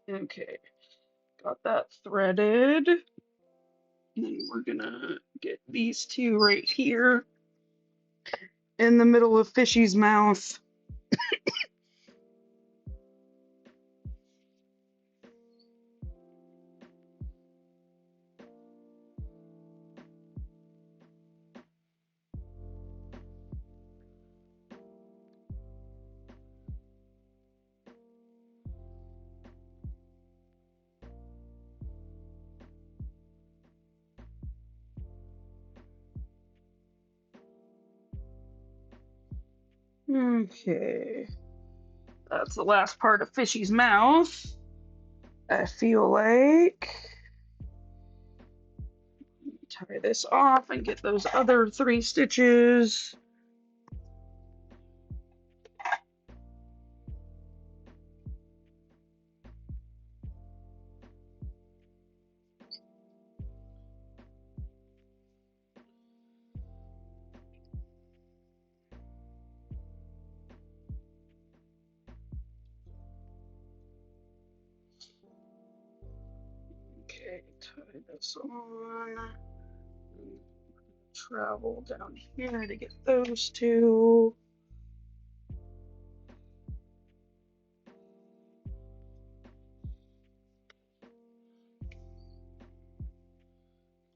Okay, got that threaded. And then we're gonna get these 2 right here in the middle of Fishy's mouth. Okay, that's the last part of Fishy's mouth. I feel like tie this off and get those other 3 stitches. Okay, tie this on. Travel down here to get those 2.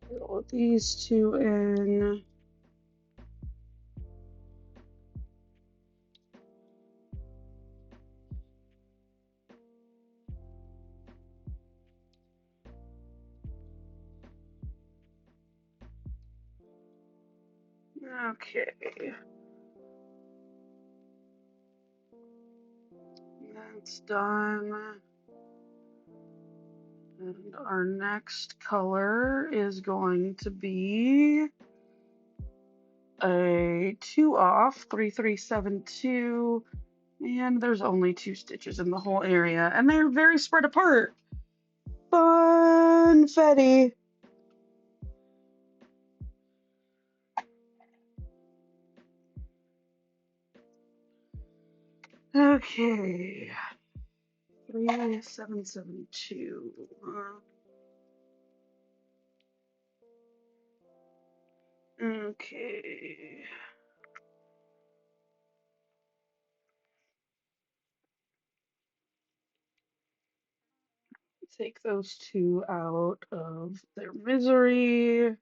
Get all these 2 in. Okay. That's done. And our next color is going to be a 2 off, 3372, and there's only 2 stitches in the whole area, and they're very spread apart. Funfetti. Okay. 3772. Okay. Take those two out of their misery.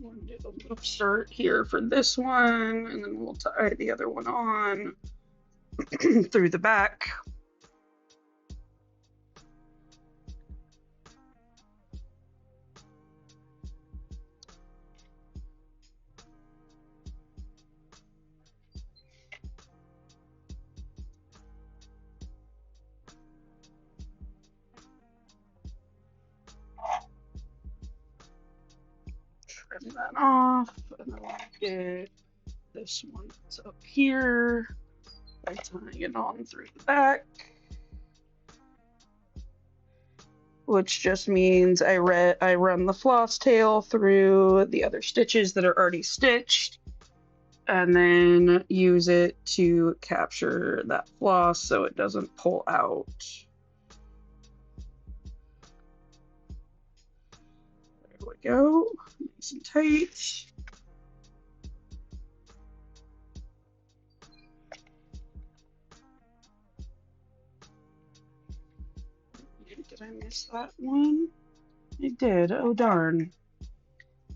We'll do a loop start here for this one, and then we'll tie the other one on through the back. Trim that off, and then we'll get this one that's up here by tying it on through the back, which just means I run the floss tail through the other stitches that are already stitched, and then use it to capture that floss so it doesn't pull out. There we go, nice and tight. Did I miss that one? I did. Oh darn.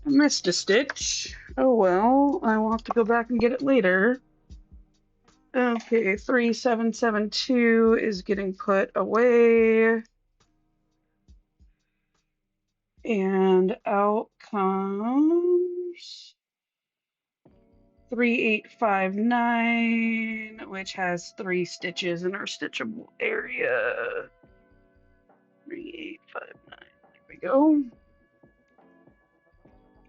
I missed a stitch. Oh well, I will have to go back and get it later. Okay, 3772 is getting put away. And out comes 3859, which has 3 stitches in our stitchable area. 3859. There we go.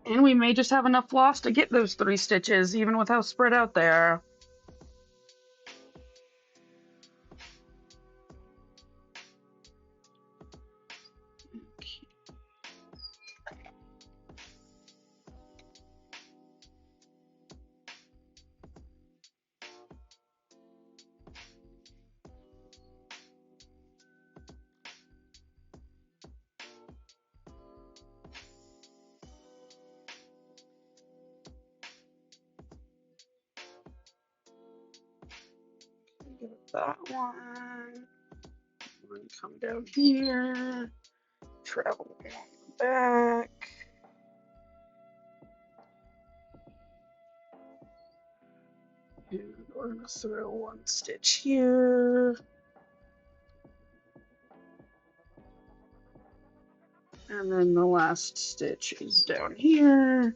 And we may just have enough floss to get those 3 stitches, even with how spread out they are. Get that one. Come down here, travel along the back. And we're going to throw 1 stitch here. And then the last stitch is down here.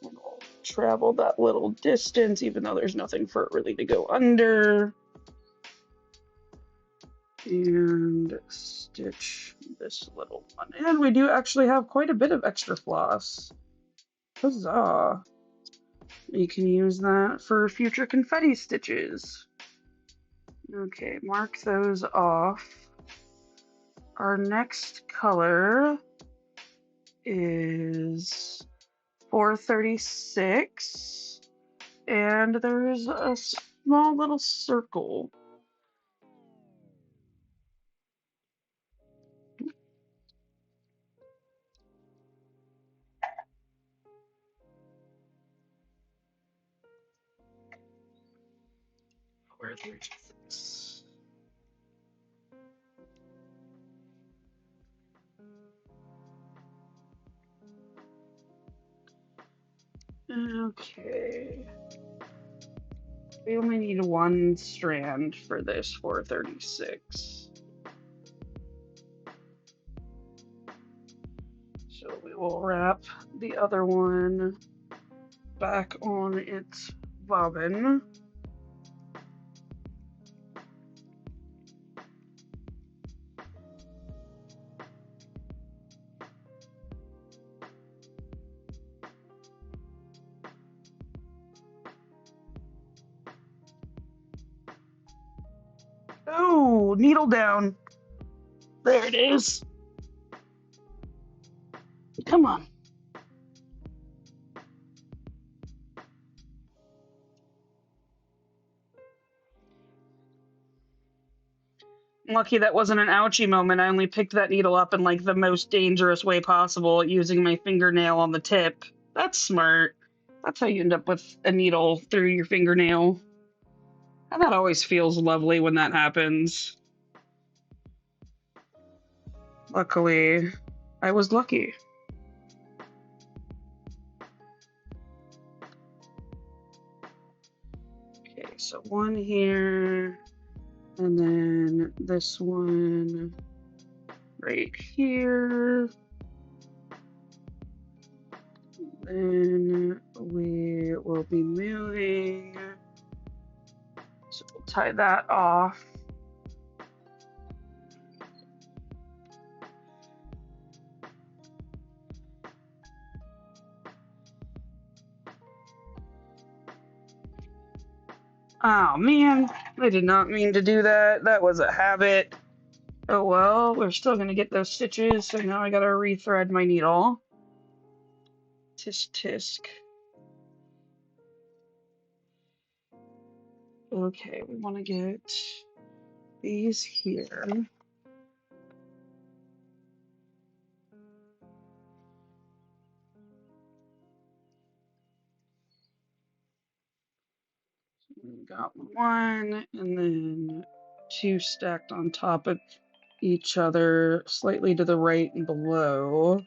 We'll travel that little distance, even though there's nothing for it really to go under. And stitch this little one. And we do actually have quite a bit of extra floss. Huzzah! You can use that for future confetti stitches. Okay, mark those off. Our next color is 436, and there's a small little circle. Where's this? Okay. We only need 1 strand for this 436. So we will wrap the other one back on its bobbin. Ooh, needle down. There it is. Come on. Lucky that wasn't an ouchie moment. I only picked that needle up in like the most dangerous way possible, using my fingernail on the tip. That's smart. That's how you end up with a needle through your fingernail. And that always feels lovely when that happens. Luckily, I was lucky. Okay, so one here, and then this one right here. Then we will be moving. So we'll tie that off. Oh man, I did not mean to do that. That was a habit. Oh well, we're still gonna get those stitches, so now I gotta rethread my needle. Tisk tisk. Okay, we want to get these here. We got one, and then two stacked on top of each other, slightly to the right and below.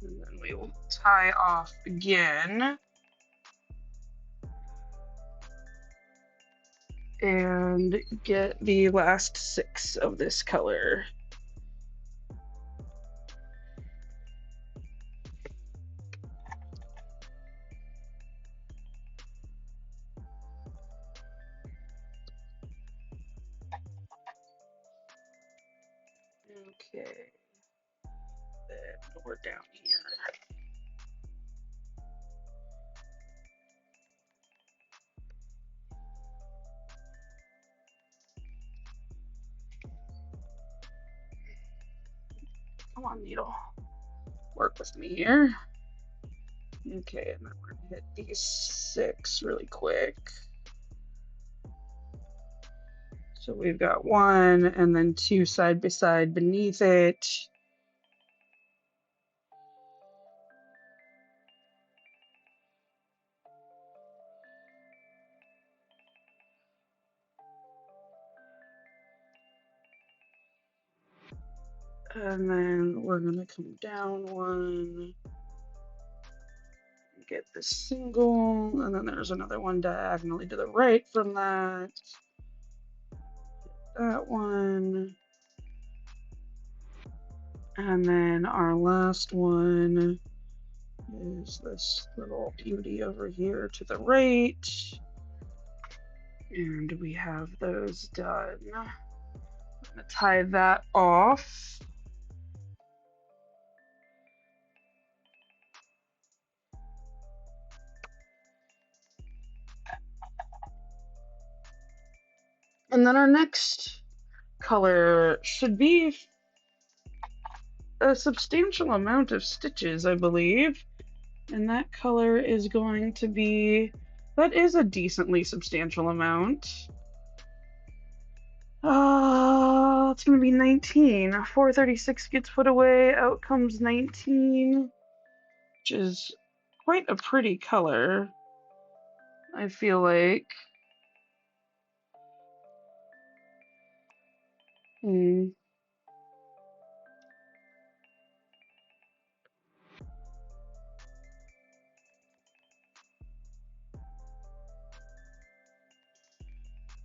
And then we will tie off again. And get the last 6 of this color. Okay. Then we're down here. Come on, needle. Work with me here. Okay, and then we're gonna hit these 6 really quick. So we've got 1 and then 2 side by side beneath it. And then we're gonna come down 1. Get the single, and then there's another one diagonally to the right from that. That one. And then our last one is this little beauty over here to the right. And we have those done. I'm gonna tie that off. And then our next color should be a substantial amount of stitches, I believe. And that color is going to be, that is a decently substantial amount. It's going to be 19. 436 gets put away, out comes 19, which is quite a pretty color, I feel like.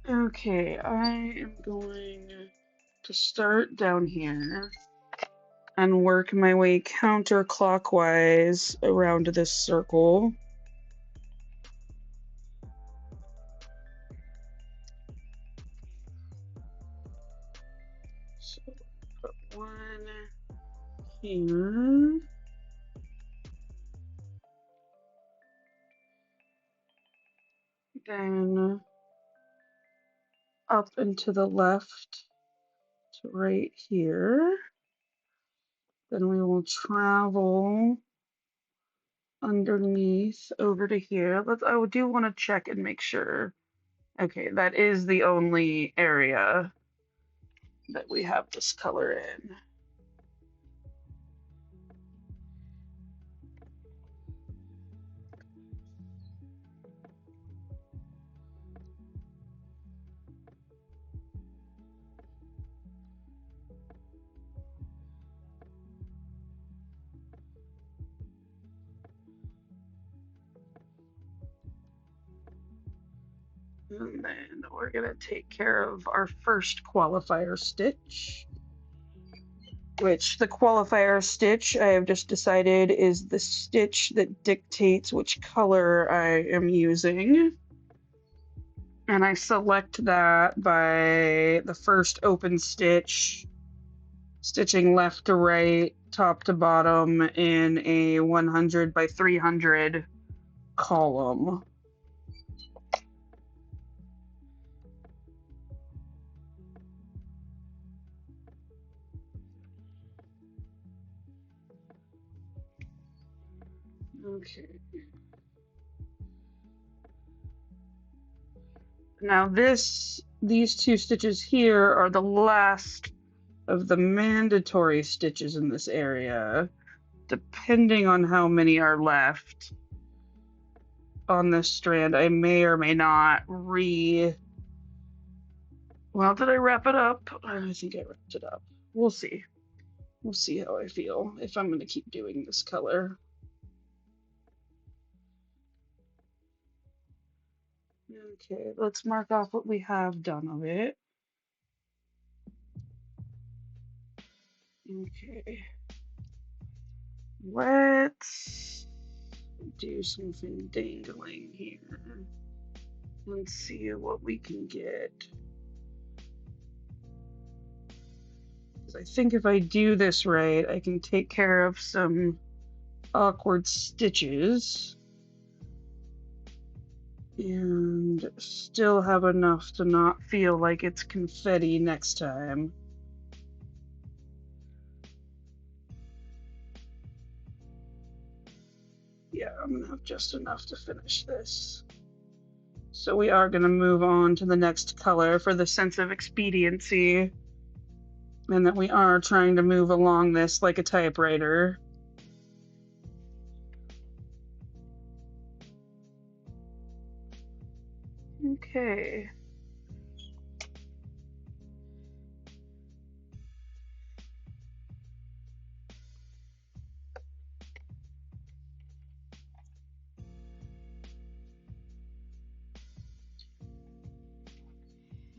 Okay, I am going to start down here and work my way counterclockwise around this circle. here. Then up and to the left to right here. Then we will travel underneath over to here. I do want to check and make sure. Okay, that is the only area that we have this color in. And then we're going to take care of our first qualifier stitch, which the qualifier stitch I have just decided is the stitch that dictates which color I am using. And I select that by the first open stitch, stitching left to right, top to bottom in a 100 by 300 column. Okay. Now these two stitches here are the last of the mandatory stitches in this area, depending on how many are left on this strand. I may or may not well, did I wrap it up? I think I wrapped it up. We'll see. We'll see how I feel if I'm going to keep doing this color. Okay, let's mark off what we have done of it. Okay. Let's do something dangling here. Let's see what we can get. Because I think if I do this right, I can take care of some awkward stitches and still have enough to not feel like it's confetti next time. Yeah, I'm gonna have just enough to finish this. So we are gonna move on to the next color for the sense of expediency, and that we are trying to move along this like a typewriter. Okay.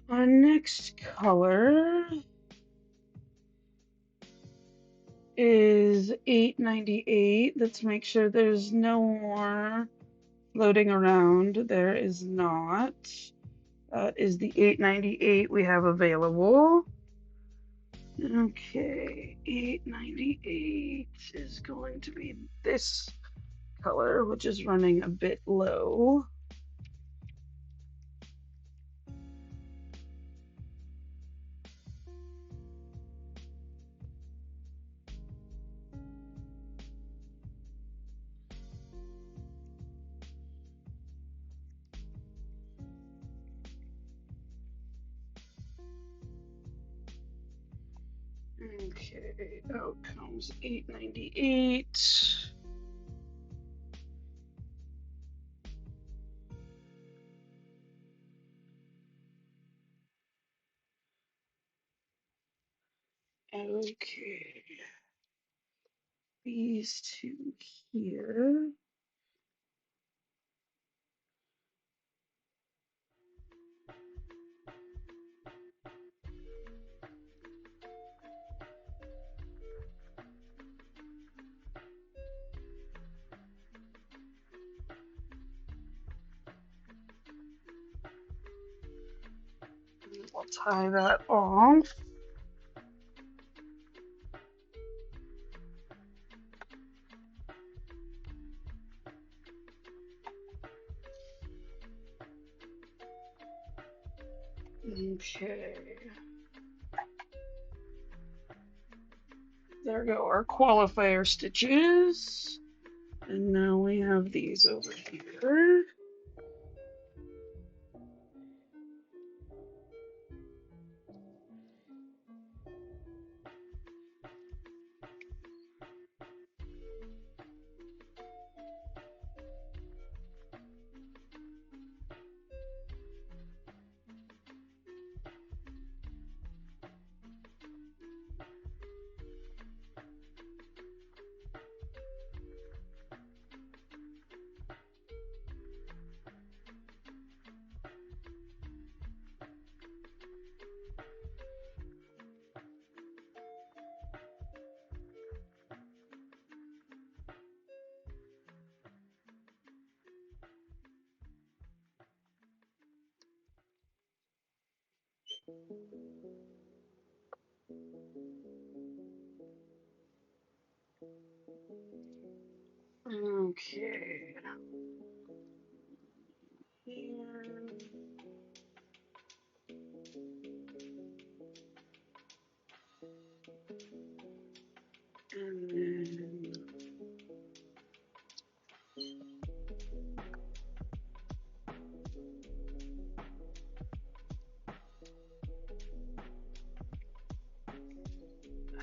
Our next color is 898. Let's make sure there's no more floating around. There is not. That is the 898 we have available. Okay, 898 is going to be this color, which is running a bit low. Okay, out comes 898. Okay, these two here. We'll tie that off. Okay. There go our qualifier stitches. And now we have these over here. Okay. Here.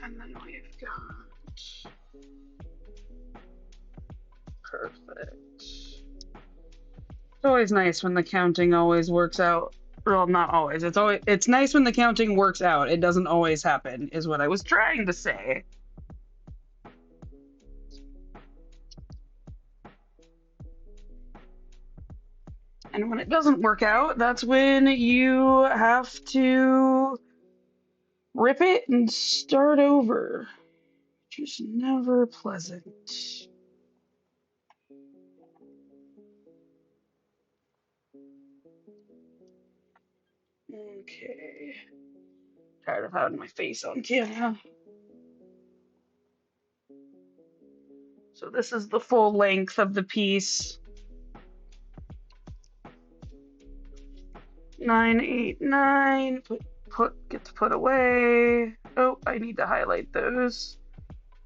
And then we've got perfect. It's always nice when the counting always works out. Well, not always. It's nice when the counting works out. It doesn't always happen, is what I was trying to say. And when it doesn't work out, that's when you have to rip it and start over, which is never pleasant. Okay. Tired of having my face on camera. So this is the full length of the piece. 989. Get to put away. Oh, I need to highlight those.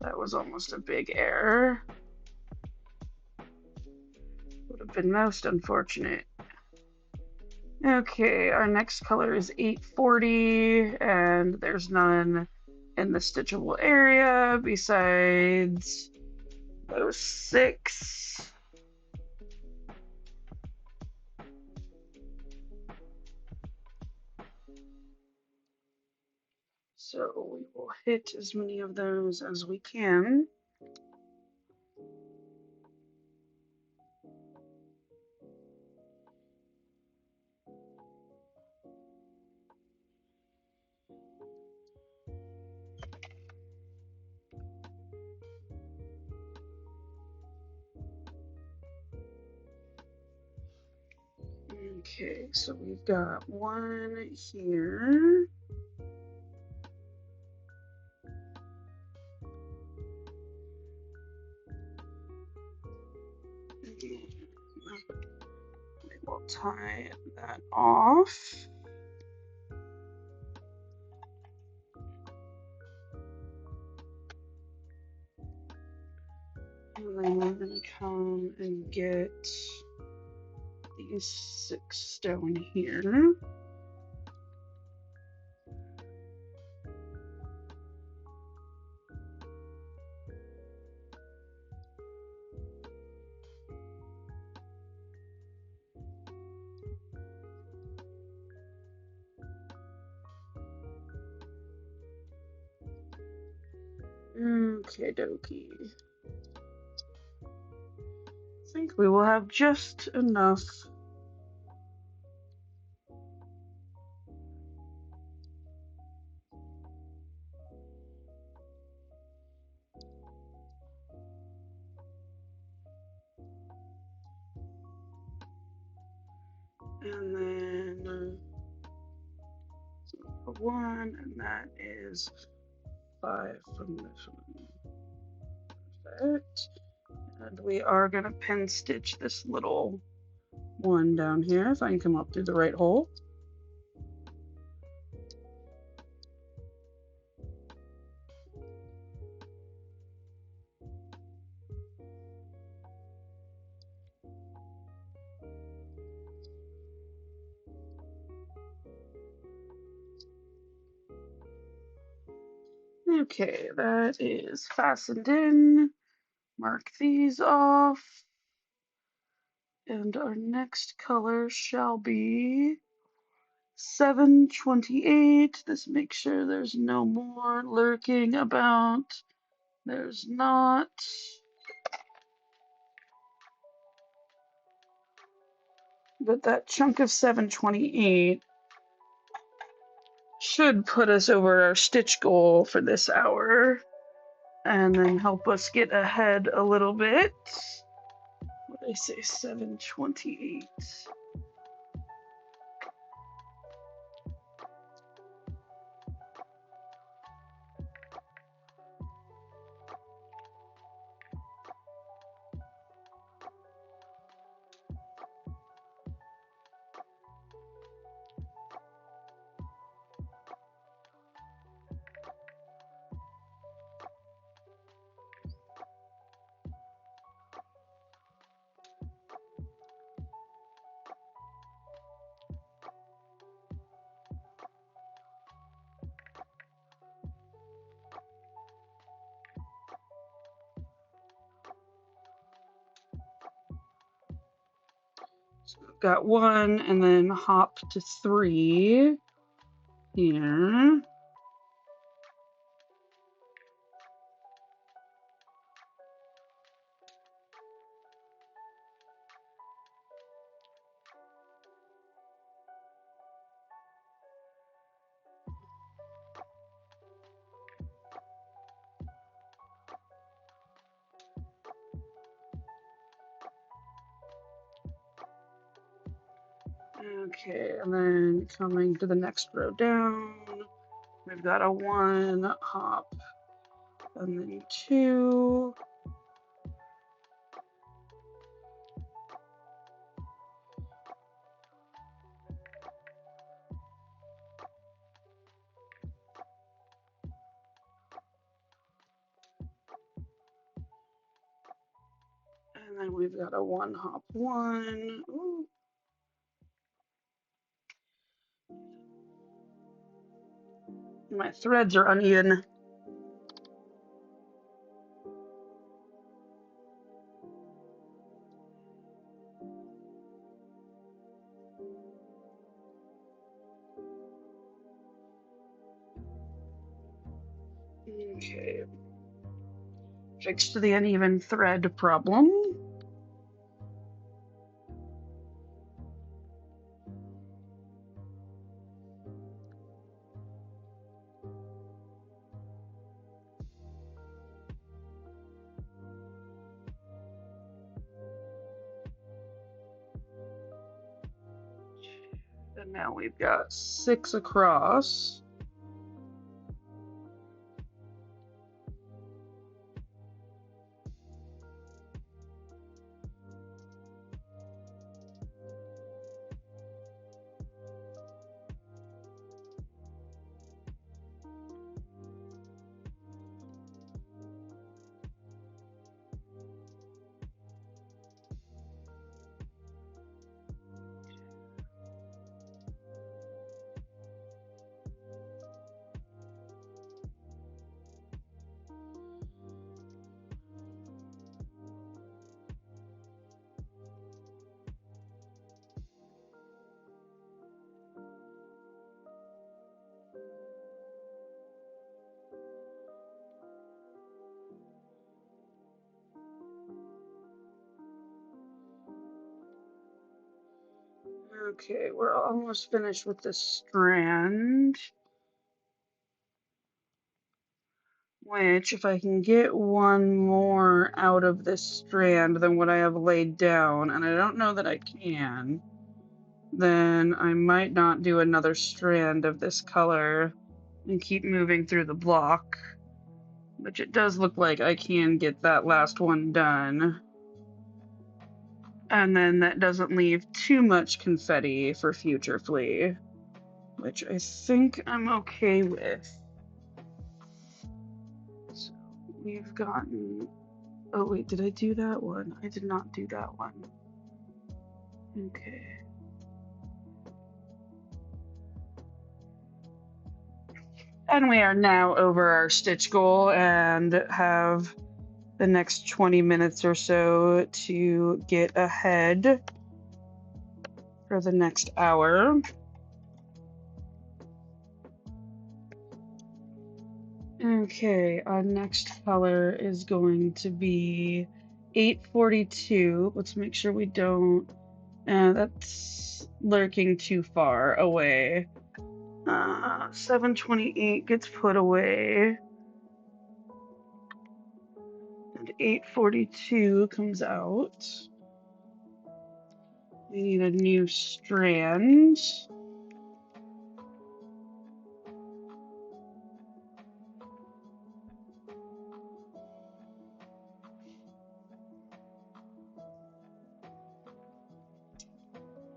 That was almost a big error. Would have been most unfortunate. Okay, our next color is 840, and there's none in the stitchable area besides those 6. So we will hit as many of those as we can. Okay, so we've got one here. We'll tie that off. And then we're going to come and get these 6 down here. Okay, dokie. I think we will have just enough. And then 1, and that is 5 from this one. Perfect. And we are going to pin stitch this little one down here, if I can come up through the right hole. Okay, that is fastened in. Mark these off. And our next color shall be 728. Let's make sure there's no more lurking about. There's not. But that chunk of 728 should put us over our stitch goal for this hour and then help us get ahead a little bit. What did I say? 728. So we've got 1 and then hop to 3 here. Okay, and then coming to the next row down, we've got a 1 hop and then 2. And then we've got a 1 hop 1. Ooh. My threads are uneven. Okay. Fixed the uneven thread problem. And now we've got 6 across. Okay, we're almost finished with this strand. Which, if I can get 1 more out of this strand than what I have laid down, and I don't know that I can, then I might not do another strand of this color and keep moving through the block. Which it does look like I can get that last one done. And then that doesn't leave too much confetti for future flea, which I think I'm okay with. So we've gotten, oh wait, did I do that one? I did not do that one. Okay. And we are now over our stitch goal and have the next 20 minutes or so to get ahead for the next hour. Okay, our next color is going to be 842. Let's make sure we don't, that's lurking too far away. 728 gets put away. And 842 comes out. We need a new strand.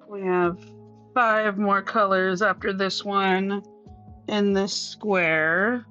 We have 5 more colors after this one in this square.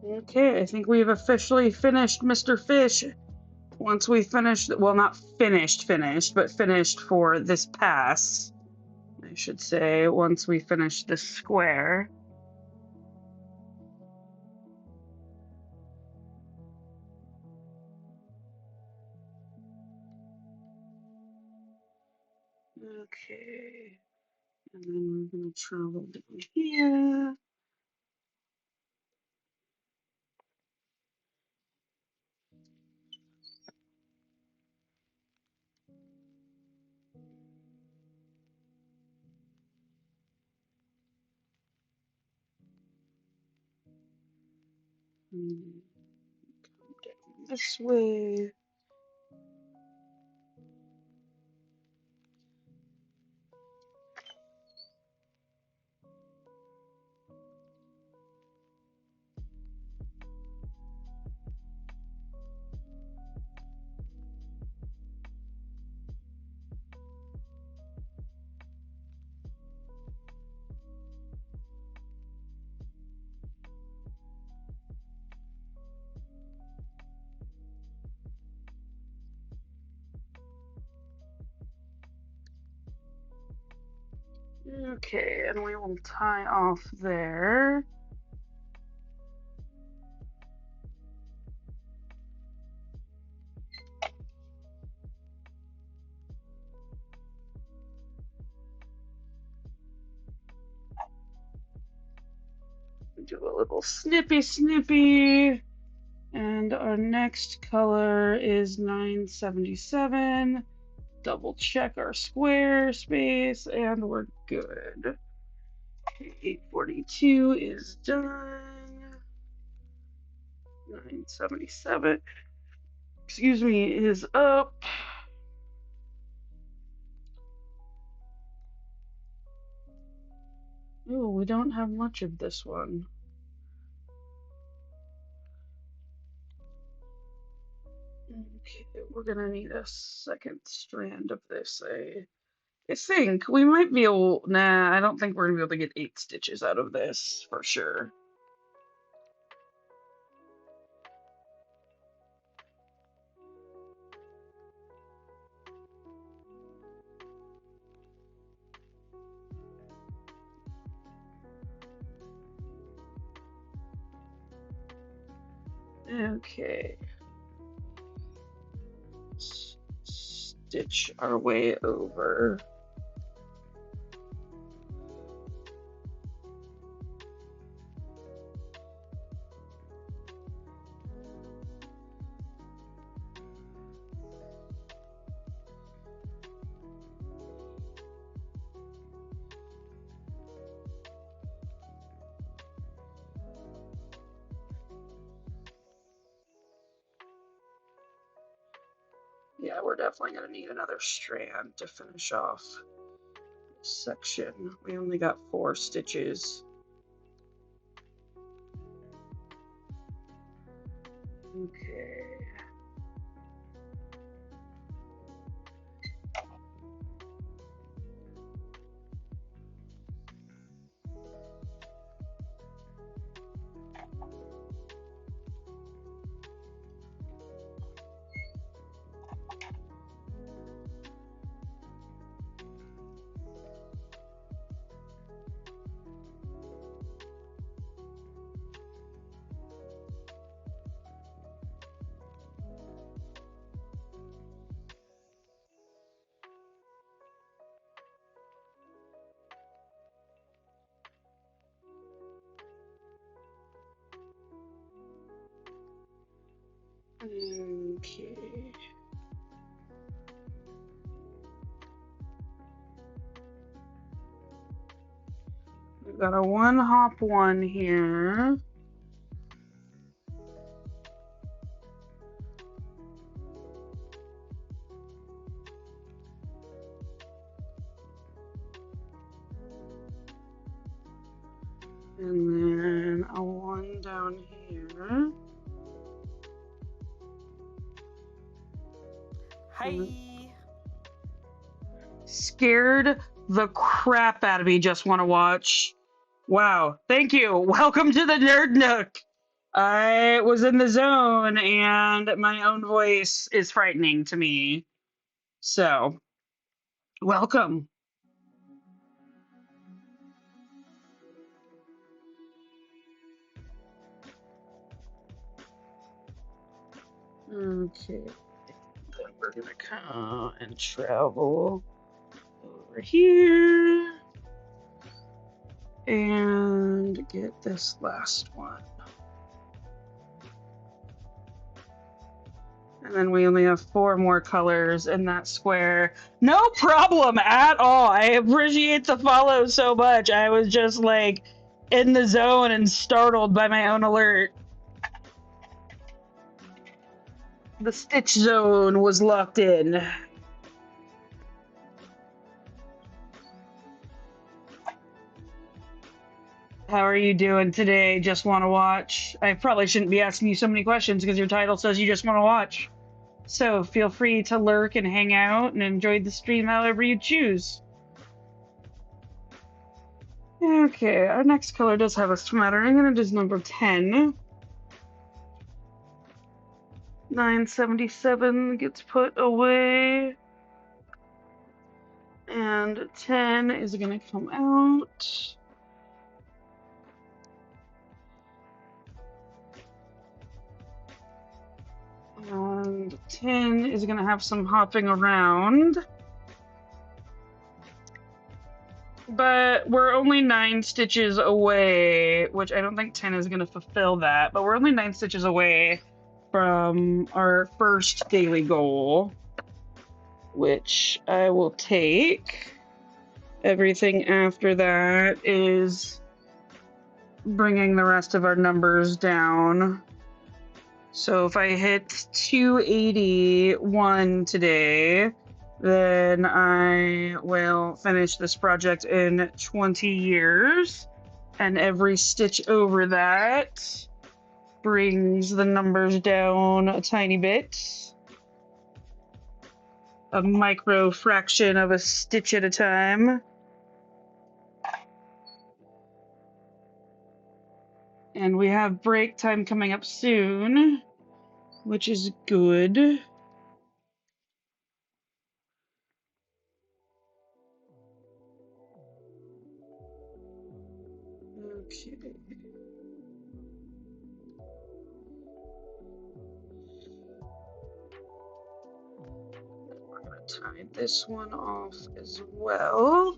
Okay, I think we've officially finished Mr. Fish. Once we finish, well, not finished, but finished for this pass, I should say, once we finish this square. Okay, and then we're going to travel down here. Come down this way. Okay, and we will tie off there. Do a little snippy. And our next color is 977. Double check our square space and we're good. 842 is done. 977, excuse me, is up. Oh, we don't have much of this one. Okay, we're gonna need a second strand of this. I think we might be able. Nah, I don't think we're gonna be able to get 8 stitches out of this for sure. Okay. Stitch our way over. we're definitely going to need another strand to finish off this section. We only got 4 stitches. Okay. Okay. We've got a 1 hop 1 here. And then a 1 down here. Hi. Scared the crap out of me. Just want to watch. Wow. Thank you. Welcome to the Nerd Nook. I was in the zone and my own voice is frightening to me. So, welcome. Okay. Then we're gonna come and travel over here and get this last one. And then we only have 4 more colors in that square. No problem at all. I appreciate the follow so much. I was just like in the zone and startled by my own alert. The stitch zone was locked in. How are you doing today? Just want to watch. I probably shouldn't be asking you so many questions because your title says you just want to watch. So feel free to lurk and hang out and enjoy the stream however you choose. Okay, our next color does have a smattering, and it is number 10. 977 gets put away. And 10 is going to come out. And 10 is going to have some hopping around. But we're only 9 stitches away, which I don't think 10 is going to fulfill that. But we're only 9 stitches away from our first daily goal, which I will take. Everything after that is bringing the rest of our numbers down. So if I hit 281 today, then I will finish this project in 20 years. And every stitch over that brings the numbers down a tiny bit. A micro fraction of a stitch at a time. And we have break time coming up soon, which is good. Okay. We're going to tie this one off as well.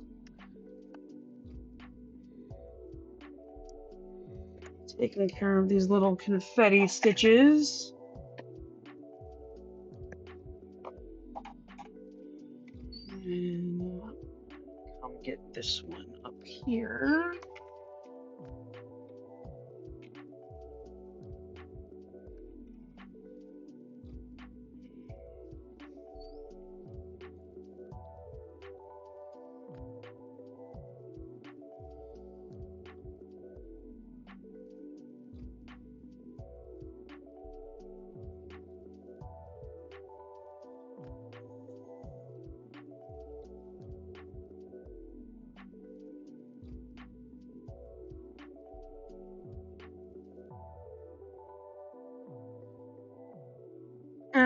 Taking care of these little confetti stitches. And come get this one up here.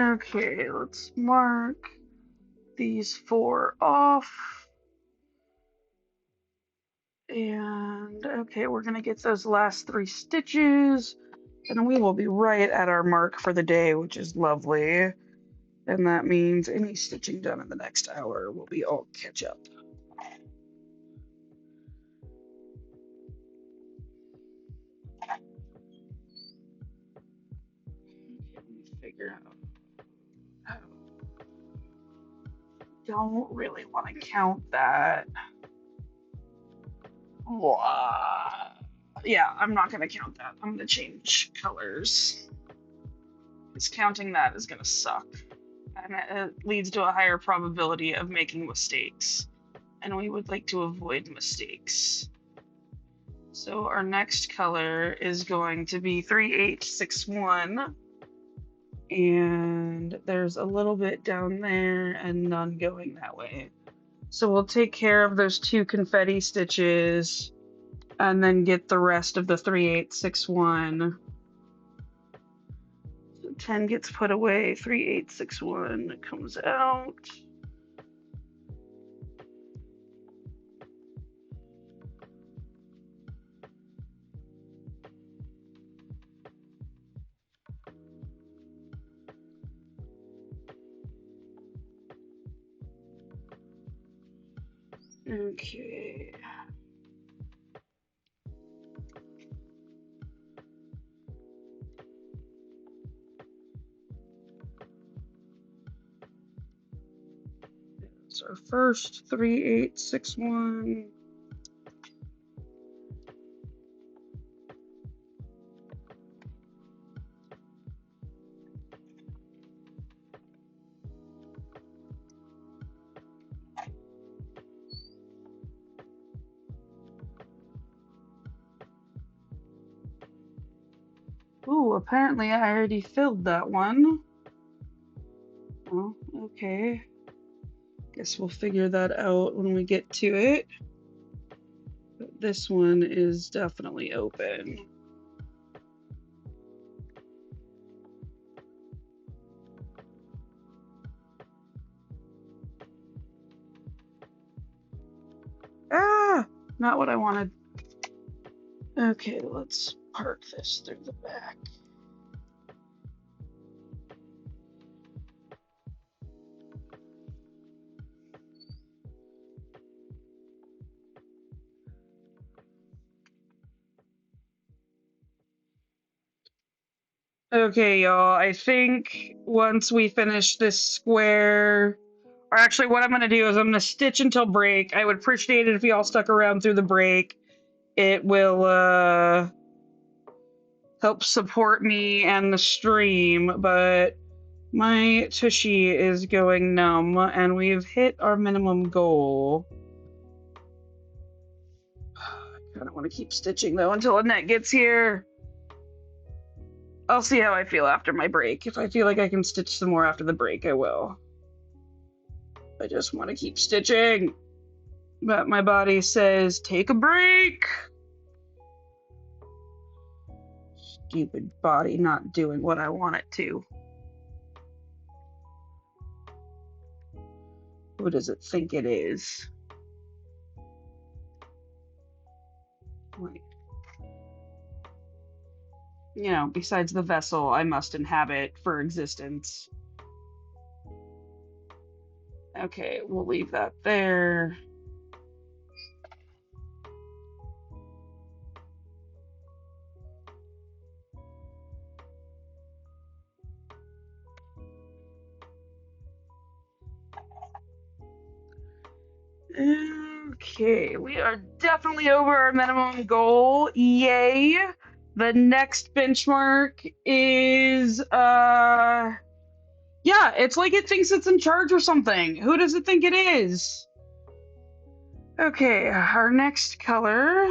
Okay, let's mark these 4 off. And okay, we're gonna get those last 3 stitches, and we will be right at our mark for the day, which is lovely. And that means any stitching done in the next hour will be all catch up. Let me figure out. Don't really want to count that. Yeah, I'm not going to count that. I'm going to change colors. Because counting that is going to suck. And it leads to a higher probability of making mistakes. And we would like to avoid mistakes. So our next color is going to be 3861. And there's a little bit down there and none going that way. So we'll take care of those 2 confetti stitches and then get the rest of the 3861. So 10 gets put away, 3861 comes out. Okay. That's our first 3861. Ooh, apparently I already filled that one. Oh, okay. Guess we'll figure that out when we get to it. But this one is definitely open. Ah! Not what I wanted. Okay, let's park this through the back. Okay, y'all, I think once we finish this square, or actually what I'm gonna do is I'm gonna stitch until break. I would appreciate it if y'all stuck around through the break. It will help support me and the stream, but my tushy is going numb and we've hit our minimum goal. I kind of want to keep stitching though until Annette gets here. I'll see how I feel after my break. If I feel like I can stitch some more after the break, I will. I just want to keep stitching. But my body says, take a break. Stupid body not doing what I want it to. Who does it think it is? Wait. You know, besides the vessel I must inhabit for existence. Okay, we'll leave that there. Okay, we are definitely over our minimum goal. Yay. The next benchmark is yeah, it's like it thinks it's in charge or something. Who does it think it is? Okay, our next color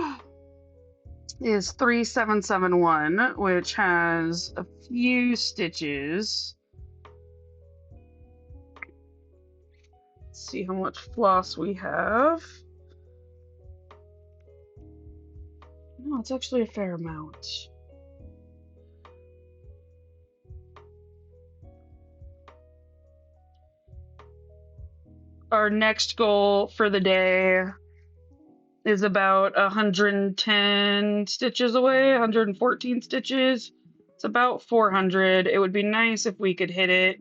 is 3771, which has a few stitches. Let's see how much floss we have. No, it's actually a fair amount. our next goal for the day is about 110 stitches away, 114 stitches. It's about 400. It would be nice if we could hit it.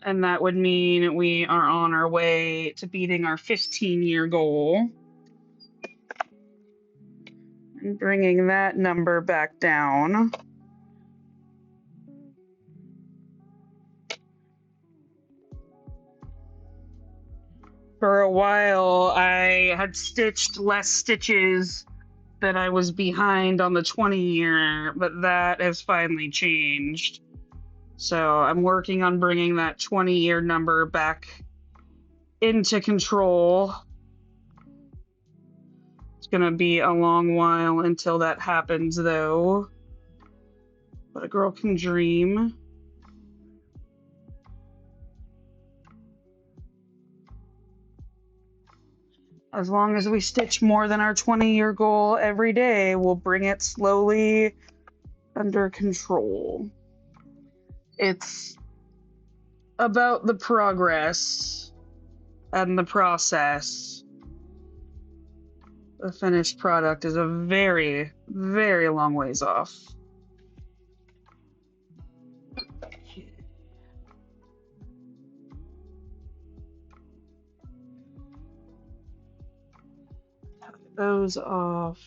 And that would mean we are on our way to beating our 15-year goal. And bringing that number back down. For a while, I had stitched less stitches than I was behind on the 20-year, but that has finally changed. So I'm working on bringing that 20-year number back into control. It's going to be a long while until that happens, though. But a girl can dream. As long as we stitch more than our 20-year goal every day, we'll bring it slowly under control. It's about the progress and the process. The finished product is a very, very long ways off. Those off.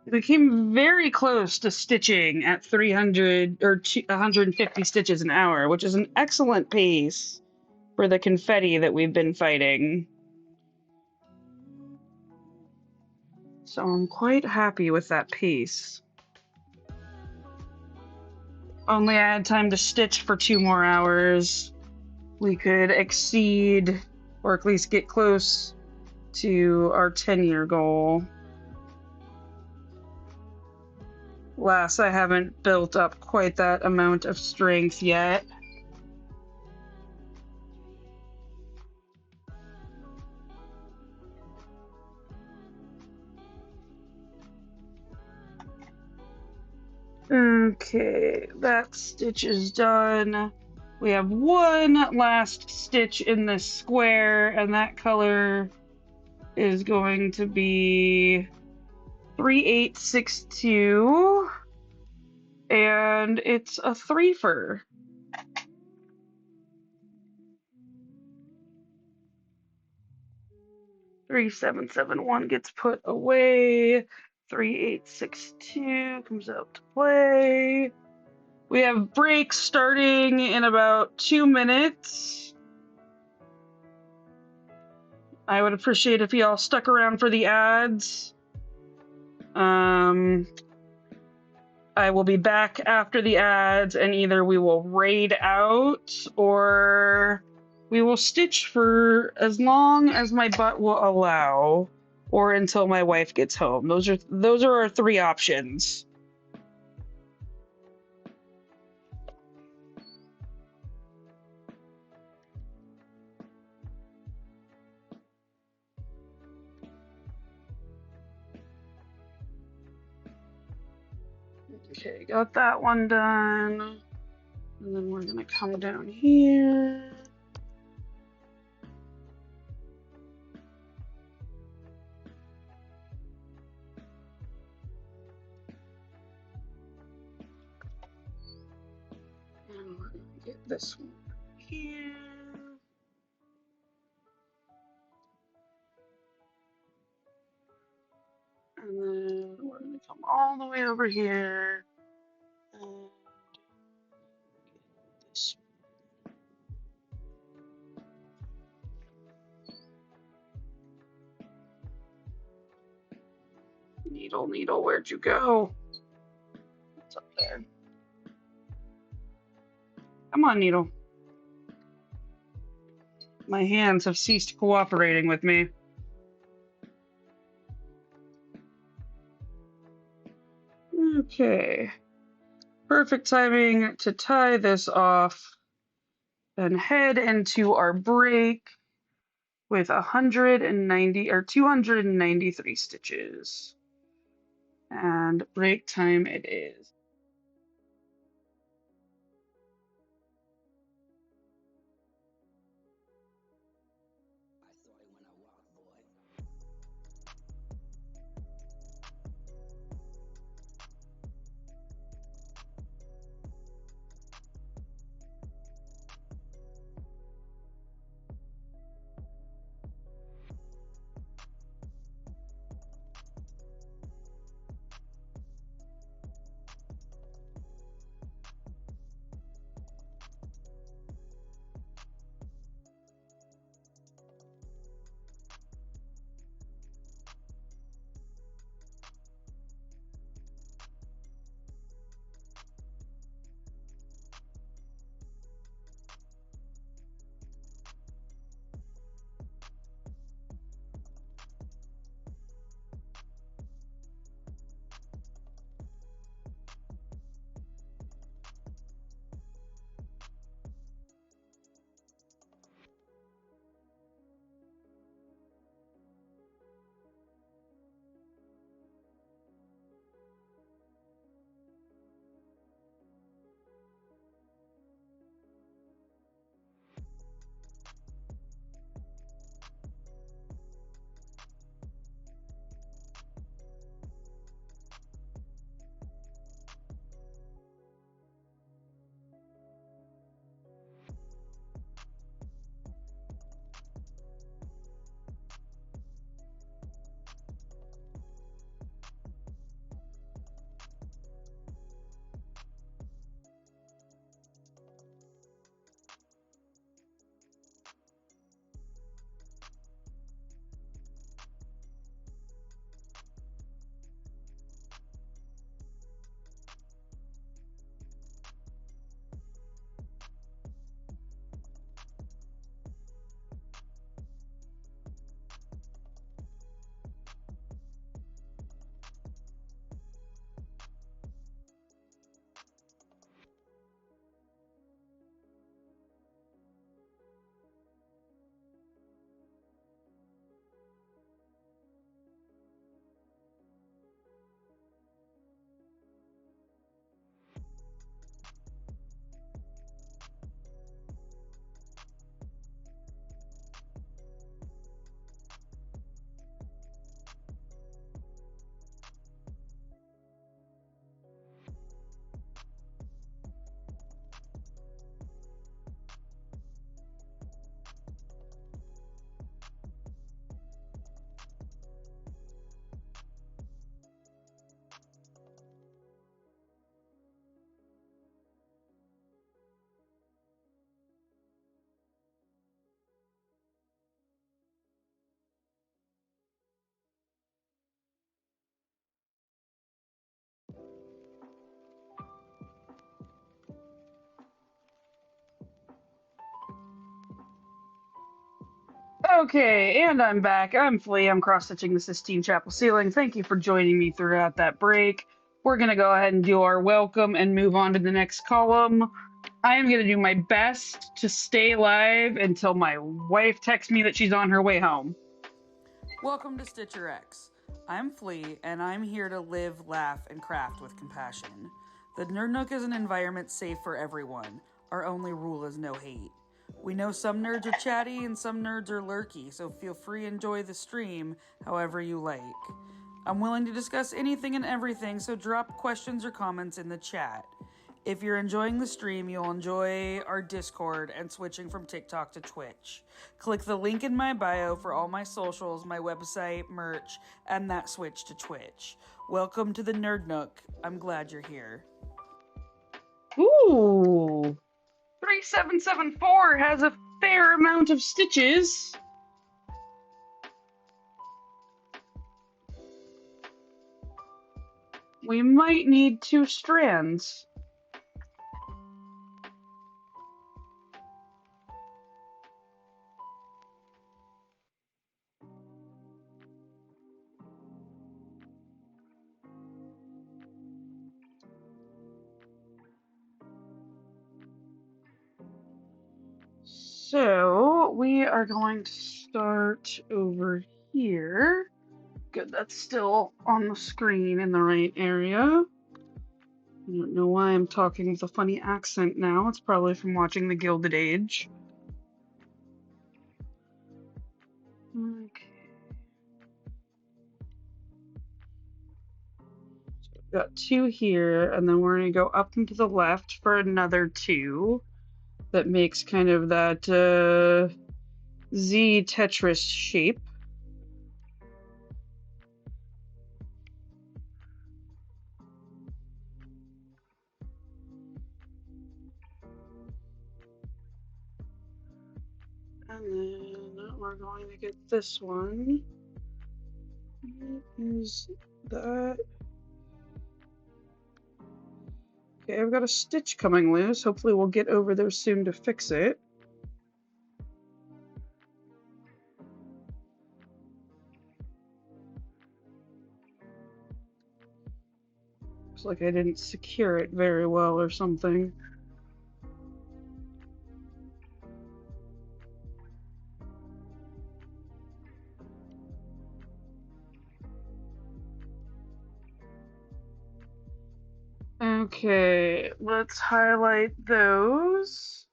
We came very close to stitching at 300 or 150 stitches an hour, which is an excellent pace for the confetti that we've been fighting. So I'm quite happy with that pace. Only I had time to stitch for 2 more hours. We could exceed, or at least get close to our 10-year goal. Alas, I haven't built up quite that amount of strength yet. Okay, that stitch is done. We have one last stitch in this square, and that color is going to be 3862, and it's a threefer. 3771 gets put away. 3862 comes out to play. We have breaks starting in about 2 minutes. I would appreciate if y'all stuck around for the ads. I will be back after the ads, and either we will raid out or we will stitch for as long as my butt will allow, or until my wife gets home. Those are our 3 options. Okay, got that one done. And then we're gonna come down here. And we're gonna get this one here. And then we're gonna come all the way over here. And get this. Needle, needle, where'd you go? It's up there. Come on, needle. My hands have ceased cooperating with me. Okay. Perfect timing to tie this off and head into our break with 190 or 293 stitches. And break time it is. Okay, and I'm back. I'm Flea. I'm cross-stitching the Sistine Chapel ceiling. Thank you for joining me throughout that break. We're going to go ahead and do our welcome and move on to the next column. I am going to do my best to stay live until my wife texts me that she's on her way home. Welcome to StitcherX. I'm Flea, and I'm here to live, laugh, and craft with compassion. The Nerd Nook is an environment safe for everyone. Our only rule is no hate. We know some nerds are chatty and some nerds are lurky, so feel free to enjoy the stream however you like. I'm willing to discuss anything and everything, so drop questions or comments in the chat. If you're enjoying the stream, you'll enjoy our Discord and switching from TikTok to Twitch. Click the link in my bio for all my socials, my website, merch, and that switch to Twitch. Welcome to the Nerd Nook. I'm glad you're here. Ooh! 3774 has a fair amount of stitches. We might need 2 strands. So we are going to start over here. Good, that's still on the screen in the right area. I don't know why I'm talking with a funny accent now. It's probably from watching The Gilded Age. Okay. So we've got 2 here, and then we're going to go up and to the left for another 2. That makes kind of that Z Tetris shape. And then we're going to get this one. Use that. Okay, I've got a stitch coming loose. Hopefully we'll get over there soon to fix it. Looks like I didn't secure it very well or something. Okay, let's highlight those.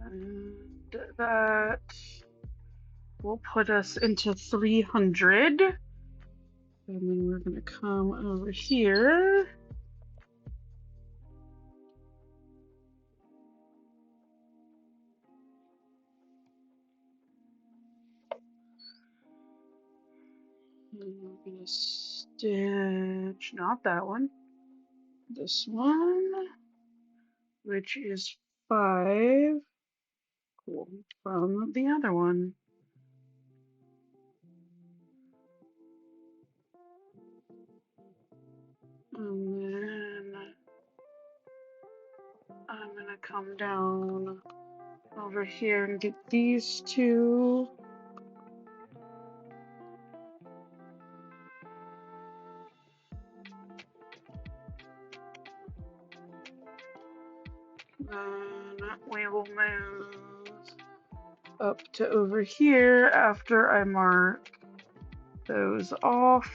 And that will put us into 300. And then we're going to come over here. And we're going to stitch, not that one, this one, which is 5. Cool. From the other one. And then I'm going to come down over here and get these 2. Then we will move up to over here after I mark those off.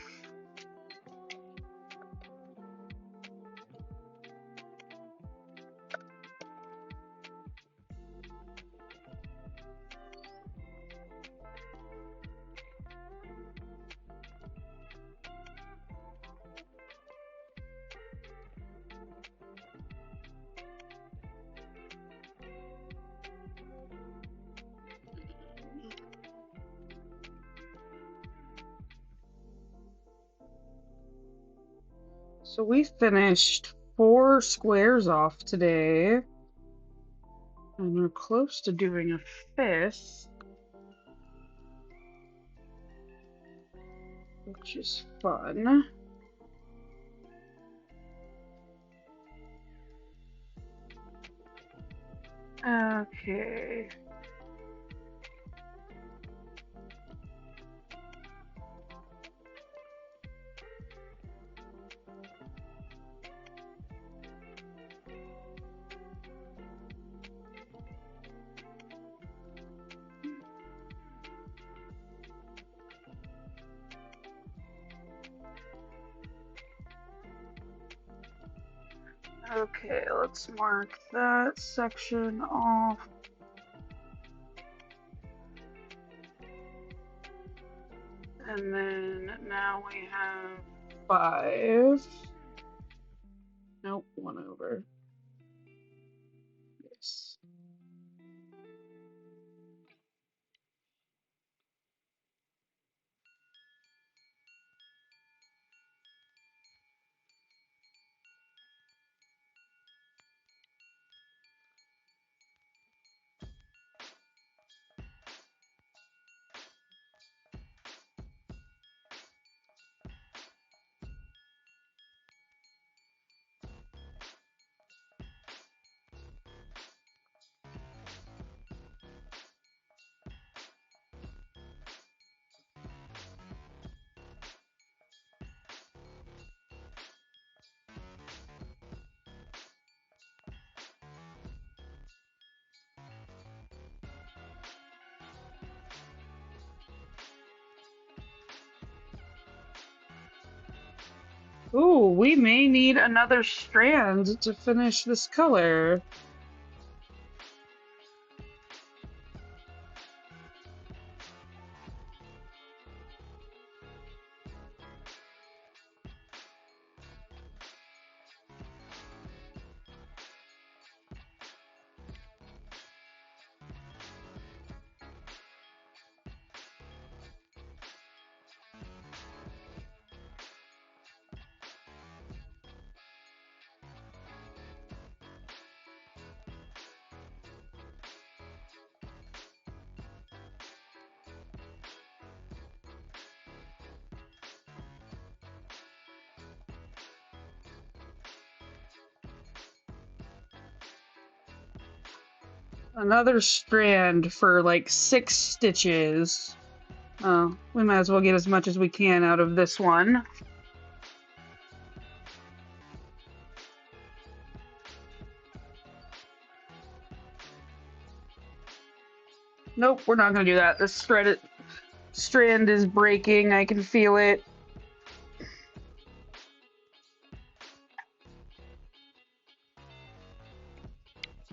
So we finished 4 squares off today, and we're close to doing a 5th, which is fun. Okay. Okay, let's mark that section off. And then now we have 5. Nope, 1 over. Yes. Ooh, we may need another strand to finish this color. Another strand for like 6 stitches. We might as well get as much as we can out of this one. Nope, we're not gonna do that. This strand is breaking. I can feel it.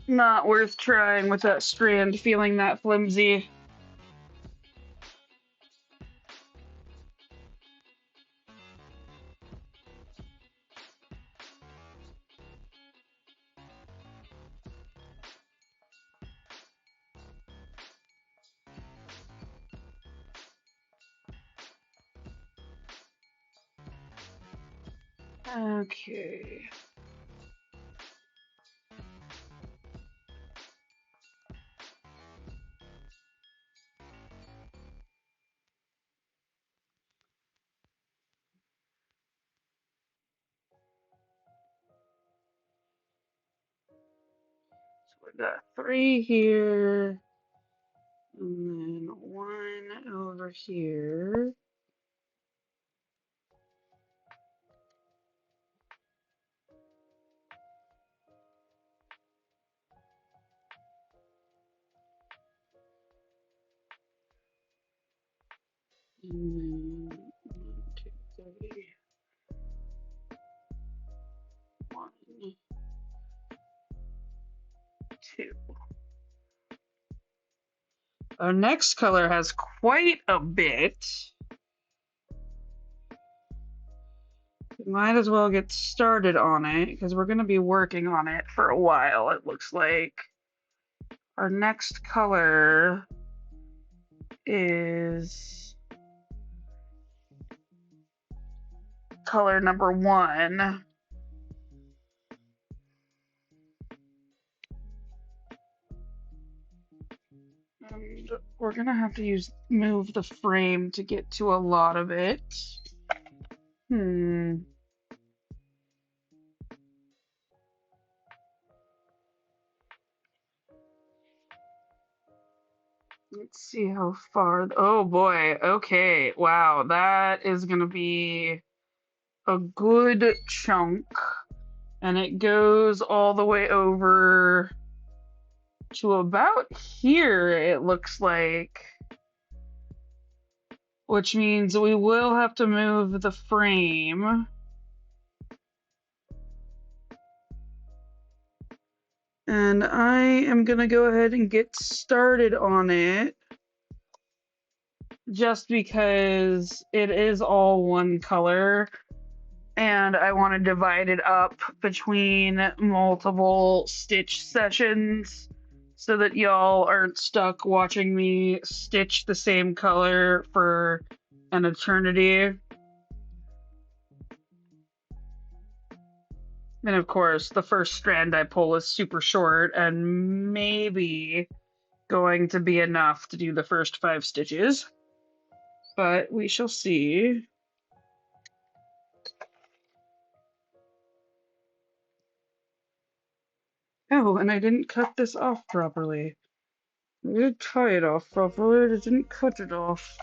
Not worth trying with that strand feeling that flimsy. Okay. So we got 3 here, and then 1 over here. And then 1, 2, 3. 1, 2. Our next color has quite a bit. Might as well get started on it because we're going to be working on it for a while, it looks like. Our next color is color number 1. And we're gonna have to move the frame to get to a lot of it. Let's see how far. Oh boy. Okay. Wow. That is gonna be a good chunk. And it goes all the way over to about here, it looks like. Which means we will have to move the frame. And I am going to go ahead and get started on it just because it is all one color and I want to divide it up between multiple stitch sessions so that y'all aren't stuck watching me stitch the same color for an eternity. And of course, the first strand I pull is super short and maybe going to be enough to do the first 5 stitches, but we shall see. Oh, and I didn't cut this off properly. I did tie it off properly, I didn't cut it off.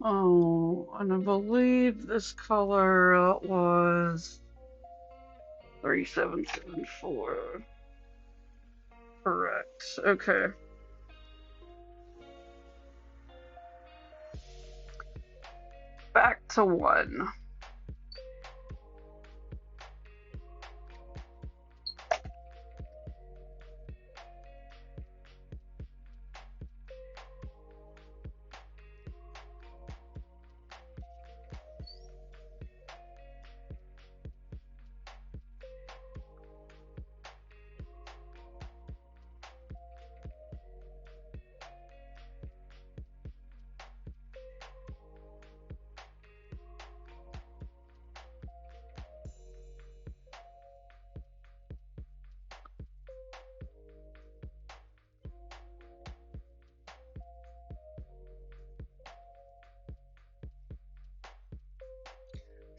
Oh, and I believe this color was 3774. Correct. Okay. Back to 1.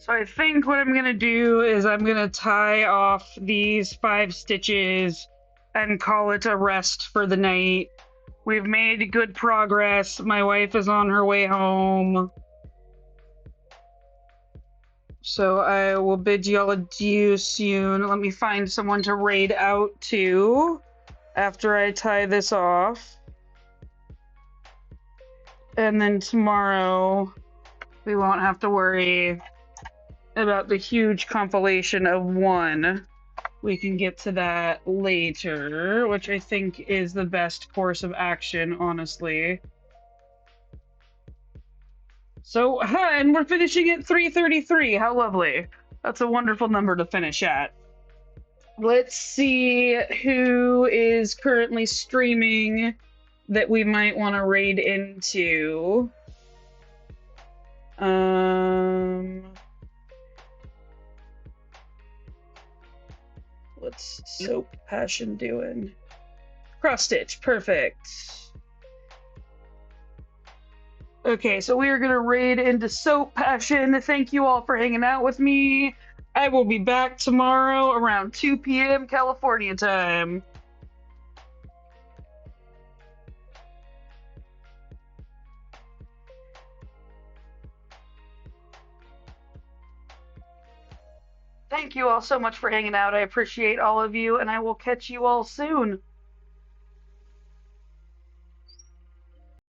So I think what I'm going to do is I'm going to tie off these 5 stitches and call it a rest for the night. We've made good progress. My wife is on her way home. So I will bid y'all adieu soon. Let me find someone to raid out to after I tie this off. And then tomorrow we won't have to worry about the huge compilation of 1. We can get to that later, which I think is the best course of action, honestly. So, and we're finishing at 333. How lovely. That's a wonderful number to finish at. Let's see who is currently streaming that we might want to raid into. What's Soap Passion doing? Cross stitch, perfect. Okay, so we are gonna raid into Soap Passion. Thank you all for hanging out with me. I will be back tomorrow around 2 p.m. California time. Thank you all so much for hanging out. I appreciate all of you, and I will catch you all soon.